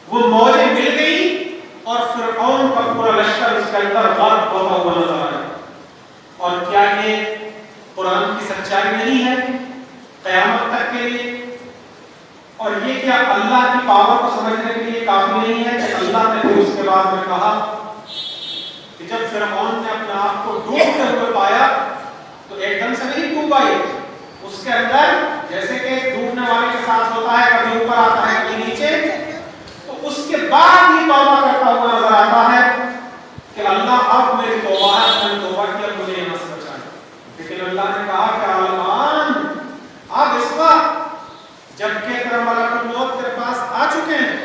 وہ موجیں مل گئی اور فرعون کا پورا لشکر اس کے اندر غرق ہوتا ہوا نظر آیا۔ اور کیا یہ قرآن کی سچائی نہیں ہے قیامت تک کے لیے؟ اور یہ کیا اللہ کی پاور کو سمجھنے کے لیے کافی نہیں ہے کہ اللہ نے پھر اس کے بعد میں کہا کہ جب فرعون نے اپنے آپ کو ڈوبتے ہوئے پایا تو ایک دم سے نہیں ڈوبا، اس کے اندر جیسے کہ ڈوبنے والے کے ساتھ ہوتا ہے، کبھی اوپر آتا ہے کبھی نیچے، تو اس کے بعد ہی توبہ کرتا ہوا نظر آتا ہے کہ اللہ اب میری توبہ ہے، میں نے توبہ کیا، مجھے یہاں سے بچائے۔ لیکن اللہ نے کہا کہ الان، اب اس وقت جب کہ تیرا ملک الموت تیرے پاس آ چکے ہیں،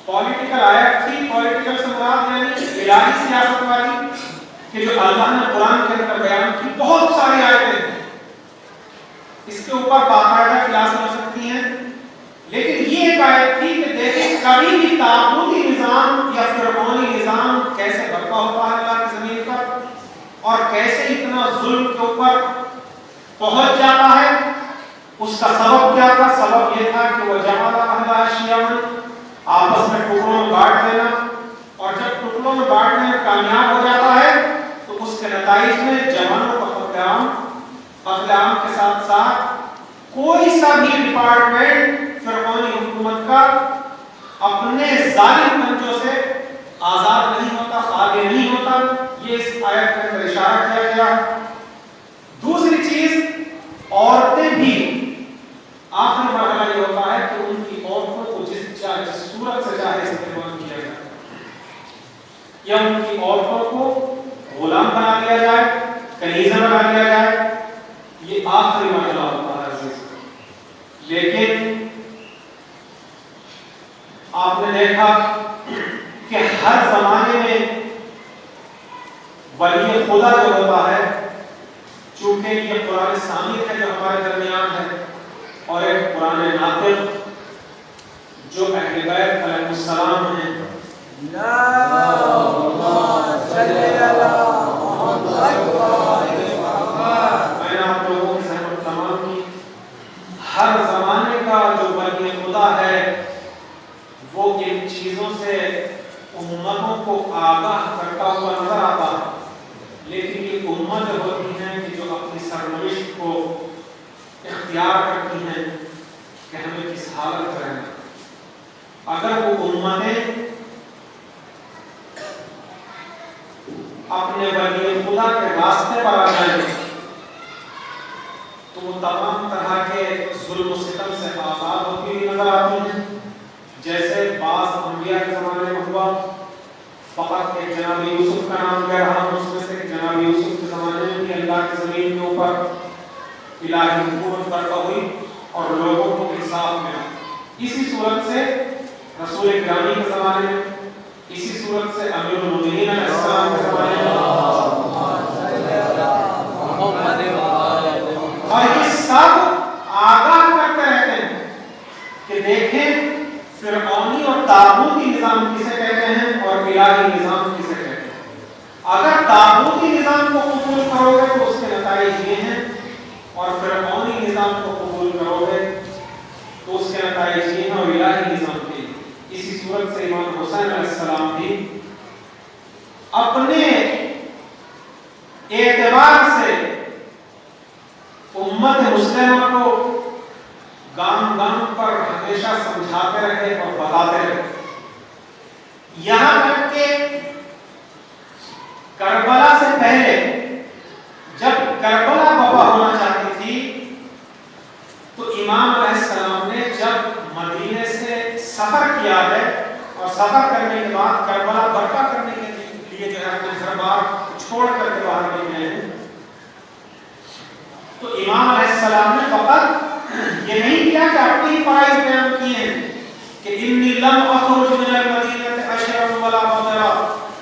پولیٹیکل آیت تھی، پولیٹیکل سے مراد یعنی الہی سیاست والی، کہ جو اللہ نے قرآن کے اندر بیان کی بہت ساری آیتیں ہیں، اس کے اوپر باقاعدہ کلاس ہو سکتی ہیں، لیکن یہ ایک آیت تھی کہ دیکھیں کبھی بھی طاغوتی نظام یا فرعونی نظام کیسے برپا ہوتا ہے اللہ کی زمین پر، اور کیسے اتنا ظلم کے اوپر پہنچ جاتا ہے۔ اس کا سبب کیا تھا؟ سبب یہ تھا کہ وہ جعل اہلھا شیعا، آپس میں ٹکڑوں میں بانٹ دینا، اور جب ٹکڑوں میں بانٹنے میں کامیاب ہو جاتا ہے تو اس کے نتائج میں جوانوں کا قتل عام کے ساتھ ساتھ کوئی سا بھی ڈپارٹمنٹ فرعونی حکومت کا اپنے ظالم پنجوں سے آزاد نہیں ہوتا، خالی نہیں ہوتا۔ یہ اس آیت کے اندر اشارہ کیا گیا۔ دوسری چیز، عورتیں بھی، آخری مرحلہ یہ ہوتا ہے کہ ان کی عورتوں کو جس صورت سے چاہے استعمال کیا جائے، یا ان کی عورتوں کو غلام بنا دیا جائے، کنیزہ بنا دیا جائے، یہ آخری مرحلہ ہوتا ہے عزیز۔ لیکن آپ نے دیکھا کہ ہر زمانے میں ولی خدا جو ہوتا ہے، چونکہ یہ قرآن ثابت ہے جو ہمارے درمیان ہے، اور ایک قرآن ناطق جو اہل بیت علیہ السلام ہیں، میں نے آپ لوگوں کی زحمت تمام کی، ہر زمانے کا جو ولی خدا ہے وہ ان چیزوں سے امتوں کو آگاہ کرتا ہوا نظر آتا ہے، لیکن یہ امت ہوتی ہیں کہ جو اپنی سرنوشت کو اختیار کرتی ہیں کہ ہمیں کس حالت میں رہنا۔ اگر وہ امتیں اپنے ولی خدا کے راستے پر آ جائیں تو وہ تمام طرح کے ظلم و ستم سے آزاد ہوتی ہوئی نظر آتی ہیں، جیسے بعض انبیاء کے زمانے میں ہوا۔ فقط ایک جناب یوسف کا نام کہہ رہا ہوں، اس میں سے جناب یوسف کے زمانے میں بھی اللہ کی زمین کے اوپر الہی حکومت برپا ہوئی اور لوگوں کو انصاف ملا۔ اسی صورت سے رسول گرامی کے زمانے میں، اسی صورت سے امیر المؤمنین علیہ السلام کے زمانے میں، اور یہ سب آگاہ کرتے رہتے ہیں کہ دیکھیں فرعونی اور طاغوتی نظام کسے کہتے ہیں اور الہی نظام کسے کہتے ہیں۔ اگر طاغوتی نظام کو قبول کرو گے تو اس کے نتائج یہ ہیں، اور فرعونی نظام کو قبول کرو گے تو اس کے نتائج یہ ہیں، اور الہی نظام کے۔ اسی صورت سے امام حسین علیہ السلام بھی اپنے اعتبار سے امت مسلمہ کو گام گام پر ہمیشہ سمجھاتے رہے اور بتاتے رہے، یہاں تک کہ کربلا سے پہلے جب کربلا برپا ہونا چاہتی تھی تو امام علیہ السلام نے جب مدینے سے سفر کیا ہے اور سفر کرنے کے بعد کربلا برپا کرنے کے لیے جو ہے اپنے گھر بار چھوڑ کر کے باہر نکلے ہیں، تو امام علیہ السلام نے فقط یہ نہیں کیا کہ اپنی فرائض بیان کیے ہیں کہ انی لم اخرج من المدینہ اشرا ولا مضرا،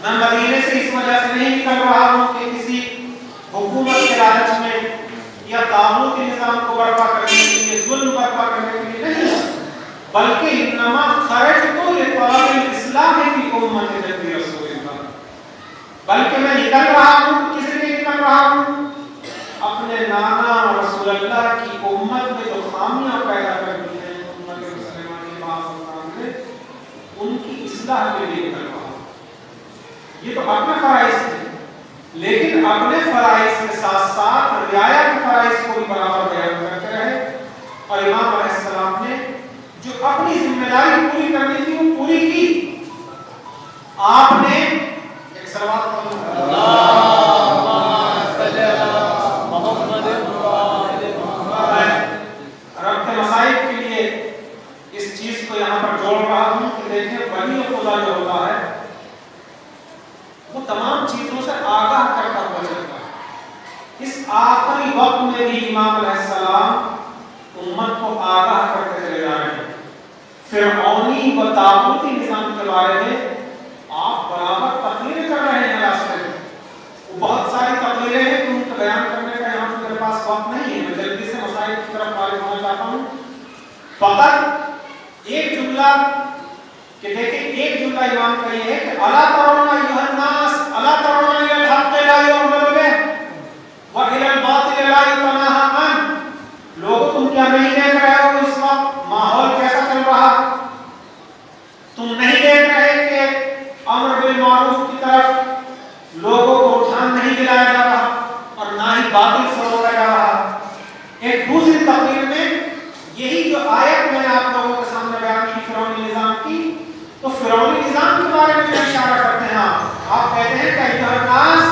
میں مدینے سے اس وجہ سے نہیں نکل رہا ہوں کہ کسی حکومت کے لالچ میں یا طاغوتی نظام کو برپا کرنے کے لیے، ظلم برپا کرنے کے لیے نہیں، بلکہ انما خرجت لطلب الاصلاح فی امت نبی رسول اللہ، بلکہ میں نکل رہا ہوں، کس لیے نکل رہا ہوں؟ اپنے نانا رسول اللہ کی امت میں جو خامیاں پیدا کر دی ہیں امت مسلمہ کے پاس میں، ان کی اصلاح کے لیے کر رہا ہوں۔ یہ تو اپنے فرائض تھے، لیکن اپنے فرائض کے ساتھ ساتھ رعایا کے فرائض کو بھی برابر بیان کرتے رہے، اور امام علیہ السلام نے جو اپنی ذمہ داری پوری کرنی تھی وہ پوری کی۔ آپ نے ایک صلوات ربط مسائل کے لیے اس چیز کو یہاں پر جوڑ رہا ہوں کہ دیکھیں ولی خدا جو ہوتا ہے وہ تمام چیزوں سے آگاہ کرتا ہوا چلتا ہے۔ اس آخری وقت میں بھی امام علیہ السلام امت کو آگاہ کرتے چلے جا رہے ہیں۔ فرعونی و طاغوتی نظام کے بارے میں آپ برابر تقریر کر رہے ہیں راستے میں. بہت ساری تقریریں ہیں کہ ان کو بیان کرنے کا یہاں میرے پاس وقت نہیں ہے. میں جلدی سے مسائل کی طرف فارغ ہونا چاہتا ہوں. فقط ایک جملہ کہ دیکھیں، ایک جملہ امام کا یہ ہے کہ الا ترون ایھا الناس الا ترون الی الحق لا یعمل به والی الباطل لا یتناهى عنه. لوگ تم کیا نہیں دیکھ رہے ہو اس وقت ماحول کیسا چل رہا؟ تم نہیں دیکھ رہے کہ امر بالمعروف کی طرف لوگوں کو رجحان نہیں دلایا جا رہا اور نہ ہی باطل سے روکا جا رہا. ایک دوسری تقریر میں یہی جو آیت میں نے آپ لوگوں کے سامنے بیان کی فرعونی نظام کی، تو فرعونی نظام کے بارے میں اشارہ کرتے ہیں. آپ کہتے ہیں کہ ایھا الناس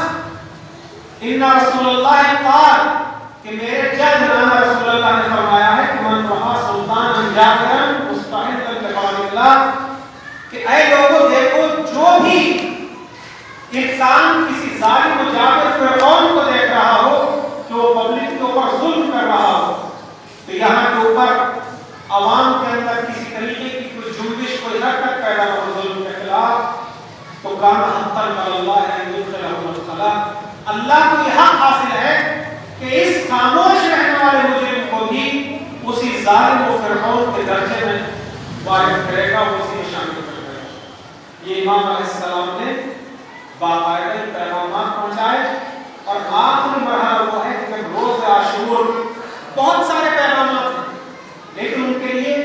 ان رسول اللہ قال، کہ میرے جد نانا رسول اللہ نے فرمایا ہے کہ من رہا سلطان جابرا مستحلا لقول اللہ، کہ اے لوگوں دیکھو جو بھی انسان کسی ظالم و جابر فرعون کو دیکھ رہا ہو کہ وہ پبلک کے اوپر ظلم کر رہا ہو، تو یہاں کے اوپر عوام کے اندر کسی طریقے کی کوئی جنبش، کوئی حرکت پیدا ہو ظلم کے خلاف، تو کان حقا علی اللہ ان یدخلہ مدخلا، اللہ کو یہ حق حاصل ہے کہ اس خاموش رہنے والے مجرم کو بھی اسی ظالم و فرعون کے درجے میں وارد کرے گا، وہ اسی میں شامل کرے گا. یہ امام علیہ السلام نے باقاعدہ پیغامات پہنچائے. اور آخری مرحلہ وہ ہے کہ روز عاشور بہت سارے پیغامات ہیں لیکن ان کے لیے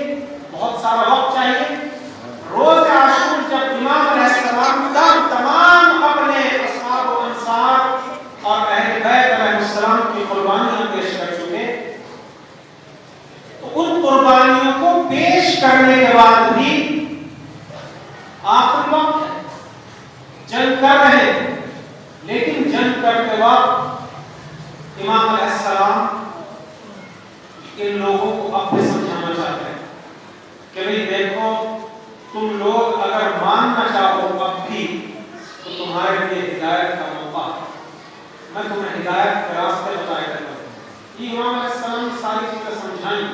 بہت سارا وقت چاہیے. روز عاشور جب امام علیہ السلام تمام اپنے اصحاب و انصار اور اہل بیت علیہ السلام کی قربانیاں پیش کر چکے، تو ان قربانیوں کو پیش کرنے کے بعد بھی آخری وقت ہے، جنگ کر رہے ہیں، لیکن جنگ کرتے وقت امام علیہ السلام ان لوگوں کو اب بھی سمجھانا چاہتے ہیں کہ بھئی دیکھو، تم لوگ اگر ماننا چاہو اب بھی تو تمہارے لیے ہدایت کا موقع ہے، میں تمہیں ہدایت کے راستے بتائے کرتا ہوں. یہ امام علیہ السلام نے ساری چیزیں سمجھائیں،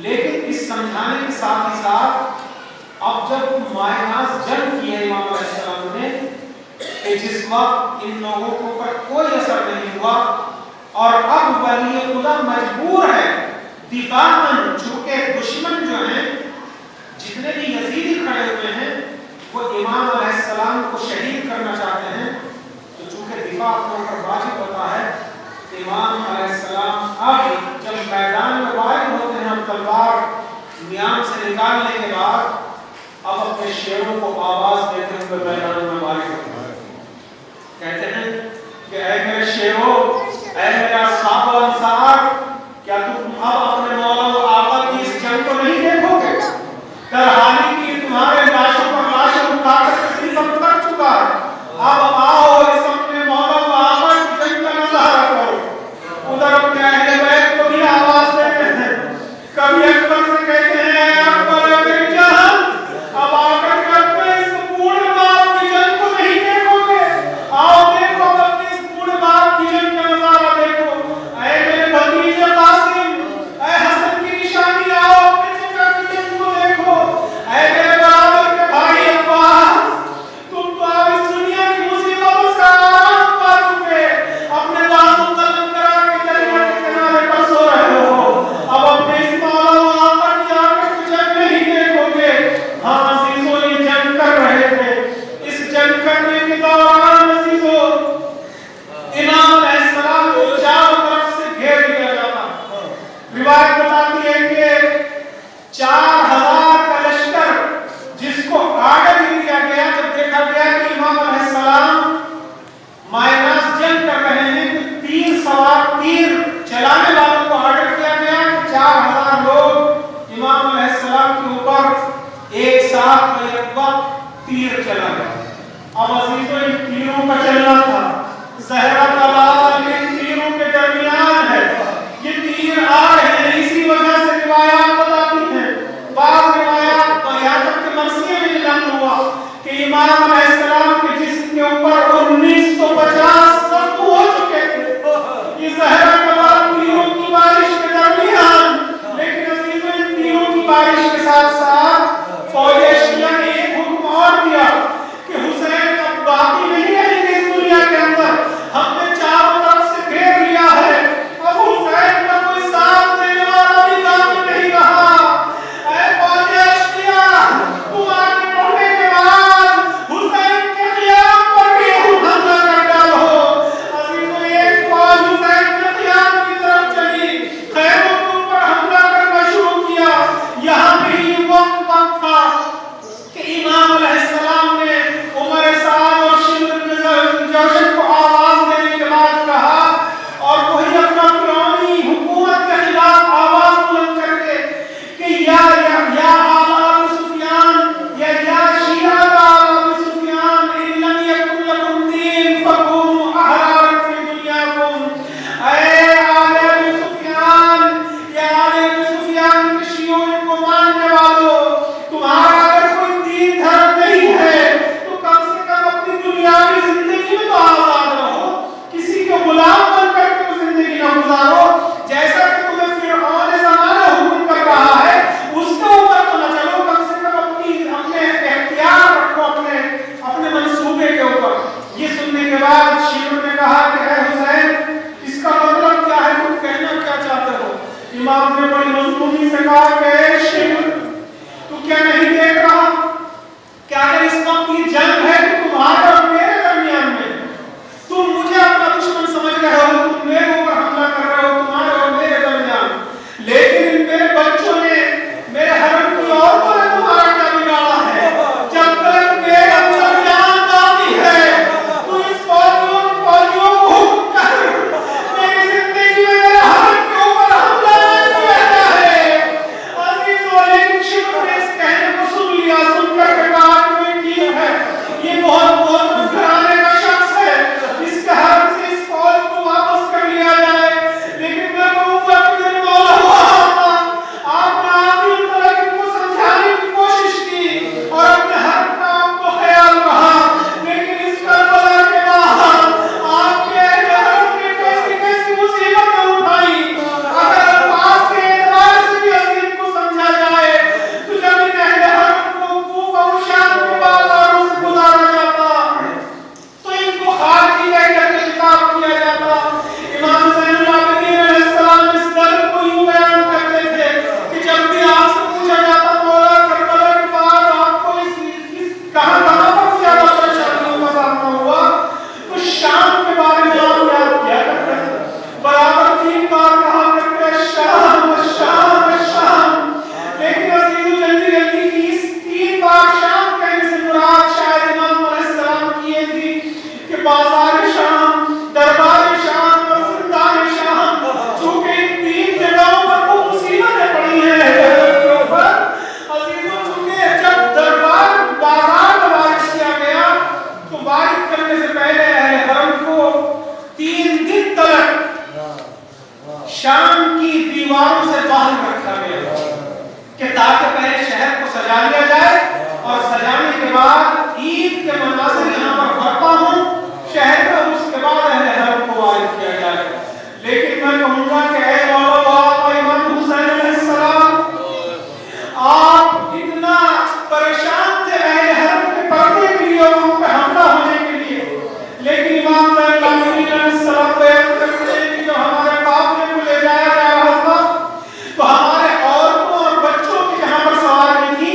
لیکن اس سمجھانے کے ساتھ ہی ساتھ اب جب مائناس جنگ کی ہے امام علیہ السلام نے، کہ جس وقت ان لوگوں کو پر کوئی اثر نہیں ہوا اور اب ولی خدا مجبور ہے دفاعاً، چونکہ دشمن جو ہیں جتنے بھی یزیدی کھڑے ہوئے ہیں وہ امام علیہ السلام کو شہید کرنا چاہتے ہیں، تو چونکہ دفاع اپنے اوپر واجب ہوتا ہے، امام علیہ السلام اب جب میدان میں وارد ہوتے ہیں، اب تلوار میان سے نکالنے کے بعد اب اپنے شیروں کو آواز دیتے ہوئے میدان میں وارد ہوتے ہیں. کہتے ہیں کہ اے میرے شیروں، اے میرے اصحاب و انصار، کیا تم اب اپنے مولا و آقا کی اس جنگ کو نہیں دیکھو گے؟ در حالی کی تمہارے لاشوں پر لاشیں اٹھا کر تقریباً کر چکا ہے، اب آؤ اس اپنے مولا و آقا کی جنگ کا مظاہرہ کرو. ادھر اپنے اہل بیت کو بھی آواز دیتے ہیں، کبھی اکبر سے کہتے ہیں اے اکبر اے جہل، اب آ کر کے اپنے اس بوڑھے باپ کی جنگ کو نہیں دیکھو گے؟ آؤ دیکھو اپنے اس بوڑھے باپ کی جنگ کا نظارہ دیکھو. اے میرے بھتیجے قاسم، اے حسن کی نشانی، آؤ اپنے چچا کی جنگ کو دیکھو. اے میرے برابر کے بھائی عباس، تم تو اب اس دنیا کی مصیبتوں سے آرام پا چکے، اپنے بازو قلم کرا کے دریا کے کنارے پر سو رہے ہو، اب اپنے اس مولا و آقا کی آقا کی جنگ نہیں دیکھو گے. ہاں عزیزو، یہ جنگ کر رہے تھے. اس جنگ کرنے کے دوران عزیزو امام علیہ السلام کو چاروں طرف سے گھیر لیا جاتا. روایت بتاتی ہے کہ 4000 کا لشکر جس کو آرڈر دیا گیا، جب دیکھا گیا کہ امام علیہ السلام مائناس جنگ کر رہے ہیں، تو تیر سوار تیر چلانے والوں کو آرڈر کیا گیا کہ 4000 لوگ امام علیہ السلام کے اوپر ایک ساتھ ایک وقت تیر چلا گیا. اب عزیزو ان تیروں کا چلنا تھا، زہرا تلال ان تیروں کے درمیان ہے، یہ تیر آ رہے ہیں. اسی وجہ سے روایات بتاتی ہیں، بعض روایات یہاں تک کہ مرثیہ میں نقل ہوا کہ امام علیہ السلام کے جسم کے اوپر 1950 زخم ہو چکے تھے. یہ زہرا تلال تیروں کی بارش کے درمیان، لیکن عزیزو ان تیروں کی بارش کے ساتھ ساتھ کے بعد شیعوں نے کہا کہ اے حسین اس کا مطلب کیا ہے، تم کہنا کیا چاہتے ہو؟ امام نے بڑی مضمونی سے کہا کہ اے شیعوں تو کیا نہیں دیکھ رہا کیا اگر اس وقت یہ جنگ ہے تو تمہارے اور میرے درمیان میں، تم مجھے اپنا دشمن سمجھ رہے ہو، تم میرے اوپر حملہ کر رہے ہو تمہارے اور میرے درمیان، لیکن ان میرے بچوں نے میرے حرم کی عورتوں نے تمہارا کیا بگاڑا ہے؟ جب تک میرے اندر جان باقی ہے تو اس فوجیوں کو حکم کر میری زندگی میں میرے حرم کے اوپر حملہ نہ کیا جائے۔ عزیزو لیکن شیعوں نے اس کہنے کو سن لیا، سن کر کے کہا کہ ٹھیک ہے یہ بہت بہت گھرانے کا شخص ہے، اس کے حرم سے اس فوج کو واپس کر لیا جائے، لیکن میں کہوں گا کہ میرے مولا آپ نے آخری تک ان کو سمجھانے کی کوشش کی اور اپنے حرم کا آپ کو خیال رہا، لیکن اس کربلا کے بعد آپ کے اہل حرم نے کیسی کیسی مصیبتیں اٹھائیں۔ اگر الفاظ کے اعتبار سے بھی عظیم کو سمجھا جائے تو جب ان اہل حرم کو کوفہ اور شام کے بازاروں سے گزارا جاتا تو ان کو خارجی کہہ کر کے خطاب کیا جاتا۔ امام زین العابدین علیہ السلام اس درد کو یوں بیان کرتے تھے کہ جب بھی آپ سے پوچھا جاتا مولا کربلا کے بعد آپ کو کہاں پر زیادہ پریشانیوں کا سامنا ہوا تو شام کے بارے میں آپ یاد کیا کرتے تھے، برابر 3 بار کہا کرتے شام شام شام، لیکن عزیزو جلدی جلدی کی اس 3 بار شام کہنے سے مراد شاید امام علیہ السلام کی یہ تھی کہ بازار شام، دربار شام اور زندان شام، چونکہ ان 3 جگہوں پر وہ مصیبتیں پڑی ہیں کے اوپر۔ عزیزو چونکہ جب دربار بازار میں وارد کیا گیا تو وارد کرنے سے پہلے اہل حرم کو 3 دن تک شام کی دیواروں سے باہر رکھا گیا کہ تاکہ پہلے شہر کو سجا لیا جائے اور سجانے کے بعد عید کے مناظر یہاں پر برپا ہوں شہر میں، اور اس کے بعد اہل حرم کو وارد کیا جائے۔ لیکن میں کہوں گا کہ اے مولا آپ امام حسین علیہ السلام آپ اتنا پریشان تھے اہل حرم کے پردے کے لیے اور ان پہ حملہ ہونے کے لیے، لیکن امام زین العابدین علیہ السلام بیان کرتے ہیں کہ جب ہمارے قافلے کو لے جایا جا رہا تھا تو ہمارے عورتوں اور بچوں کی جہاں پر سواری تھی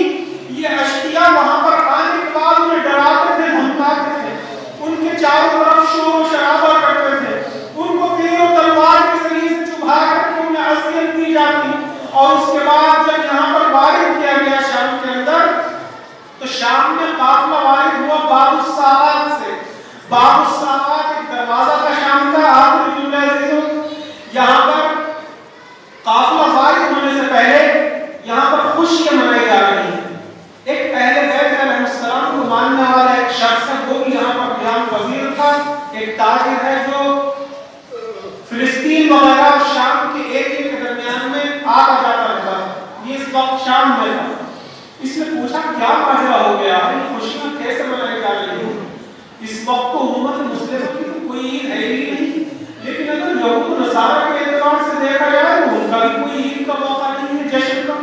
یہ اشقیاء وہاں پر آنے کے بعد انہیں ڈراتے تھے، دھمکاتے تھے، ان کے چاروں طرف شور و شرابہ کرتے تھے، ان کو تیر و تلوار کے ذریعے سے چبھا کر کے انہیں اذیت دی جاتی، اور اس کے بعد جب یہاں پر وارد کیا گیا شام کے اندر تو شام میں قافلہ وارد ہوا باب الساعات سے۔ باب الساعات ایک دروازہ کا شام کا آخری جملہ عزیزو، یہاں پر قافلہ وارد ہونے سے پہلے یہاں پر خوشیاں منائی جا رہی ہیں۔ ایک اہل بیت علیہ السلام کو ماننے والا ایک شخص ہے، وہ بھی یہاں پر قیام پذیر تھا، ایک تاجر ہے جو فلسطین وغیرہ اور شام کے ایریا کے درمیان میں آتا جاتا رہتا ہے، یہ اس وقت شام میں تھا۔ اس نے پوچھا کیا ماجرا ہو گیا ہے، یہ خوشیاں کیسے منائی جا رہی ہیں؟ اس وقت تو امت مسلمہ کی تو کوئی عید ہے ہی نہیں، لیکن اگر یہود و نصارہ کے اعتبار سے دیکھا جائے تو ان کا بھی کوئی عید کا موقع نہیں ہے جشن کا،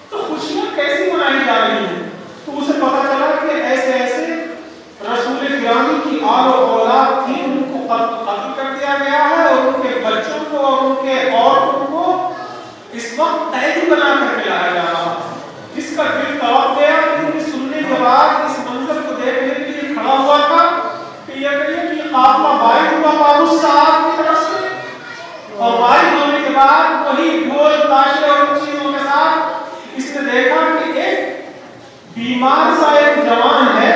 تو خوشیاں کیسی منائی جا رہی ہیں؟ تو اسے پتا چلا کہ ایسے ایسے رسول گرامی کی آل و اولاد تھی، ان کو قتل کر دیا گیا ہے اور ان کے بچوں کو اور ان کے عورتوں کو اس وقت قیدی بنا کر کے لایا جا رہا ہے، جس کا دل تڑپ گیا، لیکن سننے کے بعد اس منظر کو دیکھنے کے لیے کھڑا ہوا تھا کہ یہ کہیے کہ قافلہ وارد ہوا باب الساعات کی طرف سے، اور وارد ہونے کے بعد وہی ڈھول تاشے اور ان چیزوں کے ساتھ اس نے دیکھا کہ ایک بیمار سا ایک جوان ہے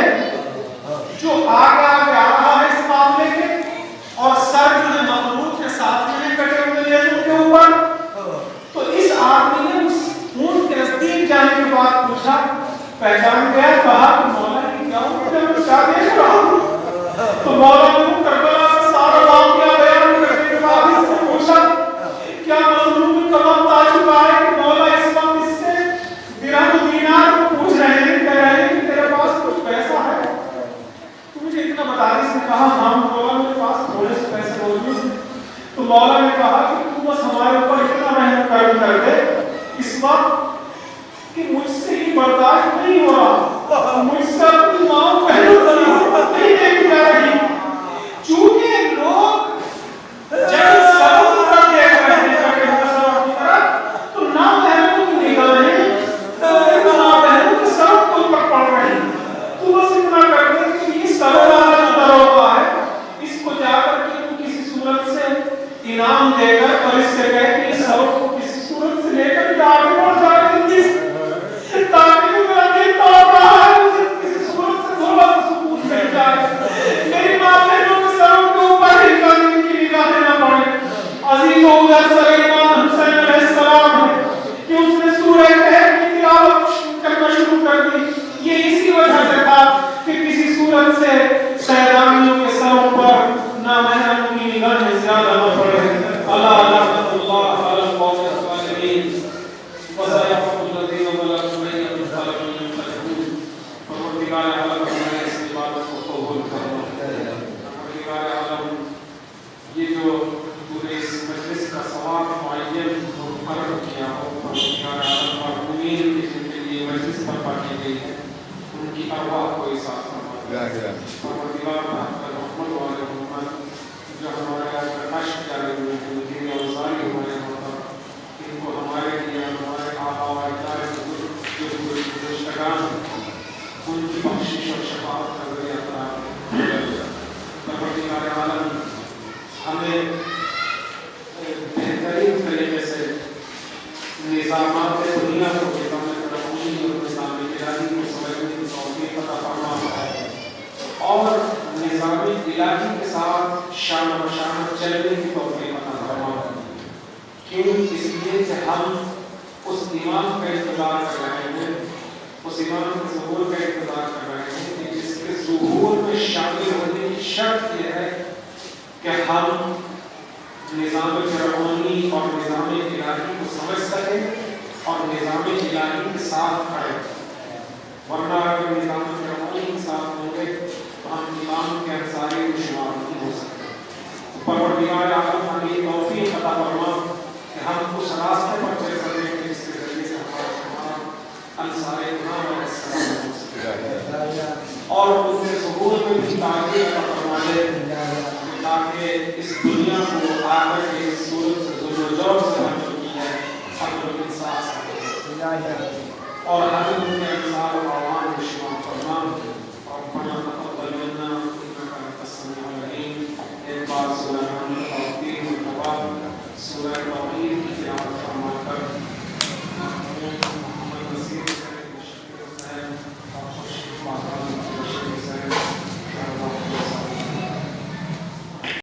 جو آگے آگے آ رہا ہے اس قافلے کے، اور سر جو ہے مخلوط کے ساتھ میں کٹے ہوئے لیزوں کے اوپر۔ تو اس آدمی نے اس اونٹ کے نزدیک جانے کے بعد پوچھا، پہچان گیا، کہا کہ مولا یہ کیا ہوں کہ میں کیا دیکھ رہا ہوں؟ تو مولا نے کربلا سے سارا واقعہ بیان کرنے کے بعد اس سے پوچھا کیا مظلوم کا وقت آ چکا ہے کہ مولا اس وقت اس سے درہم و دینار کو پوچھ رہے ہیں، کہہ رہے ہیں کہ تیرے پاس کچھ پیسہ ہے؟ تو مجھے اتنا بتانے سے کہا ہاں مولا میرے پاس تھوڑے سے پیسے موجود ہیں۔ تو مولا نے کہا کہ تو بس ہمارے اوپر اتنا رحم کرم کر دے اس وقت کہ مجھ سے ہی برداشت نہیں ہو رہا، مجھ سے اپنی ماں بہنوں نہیں دیکھی جا رہی، سے شیطانیوں کے سروں پر نامحرموں کی نگاہیں زیادہ نہ پڑے. اللہ لعنت اللہ علی القوم الظالمین وسيعفو الذين ظلموا من الظالمين ينقلبون. پروردگار عالم ہمارے اس عبادت کو قبول کرنا. پروردگار عالم یہ جو پورے اس مجلس کا ثواب معین مقرر کیا ہو، پروردگار عالم مرحومین کی جن کے لیے مجلس برپا کی گئی ہے ان کی ارواح کو احساس فرما. پروردگار محمد والے محمد جو ہمارے آج نقاش جاری ہوئے ہیں ان کی اوزاری ہمارے محمد ان کو ہمارے لیے ہمارے آبا و اجداد جو گزشتگان ان کی بخشش اور شفاعت کا ذریعہ قرار دے. پروردگار عالم ہمیں بہترین طریقے سے نظامات دنیا کو نظام ترقی اور نظام الہی کو سمجھنے کی توفیق عطا فرما اور نظام الہی کے ساتھ شان و شانت چلنے کی توفیق عطا فرما. کیوں؟ اس لیے کہ ہم اس امام کا انتظار کر رہے ہیں، اس امام کے ظہور کا انتظار کر رہے ہیں کہ جس کے ظہور میں شامل ہونے کی شرط یہ ہے کہ ہم نظام فرعونی اور نظام الہی کو سمجھ سکیں اور نظام الہی کے ساتھ کھڑے. ورنہ اگر نظام فرعونی کے ساتھ ہوں گے تو ہم امام کے انصاری کو شمار نہیں ہو سکتے. پروردگار عالم ہمیں توفیق عطا فرما کہ ہم اس راستے پر چل سکیں کہ جس کے ذریعے سے ہمارا امام انصار امام علیہ السلام ہو سکے اور ان کے ظہور میں بھی تعلیم عطا فرما دے تاکہ اس دنیا کو آخر کے اس صورت سے ظلم و جور سے ہم جو کی ہے ہم لوگ انصاف سکیں اور ہم ان کے انصار و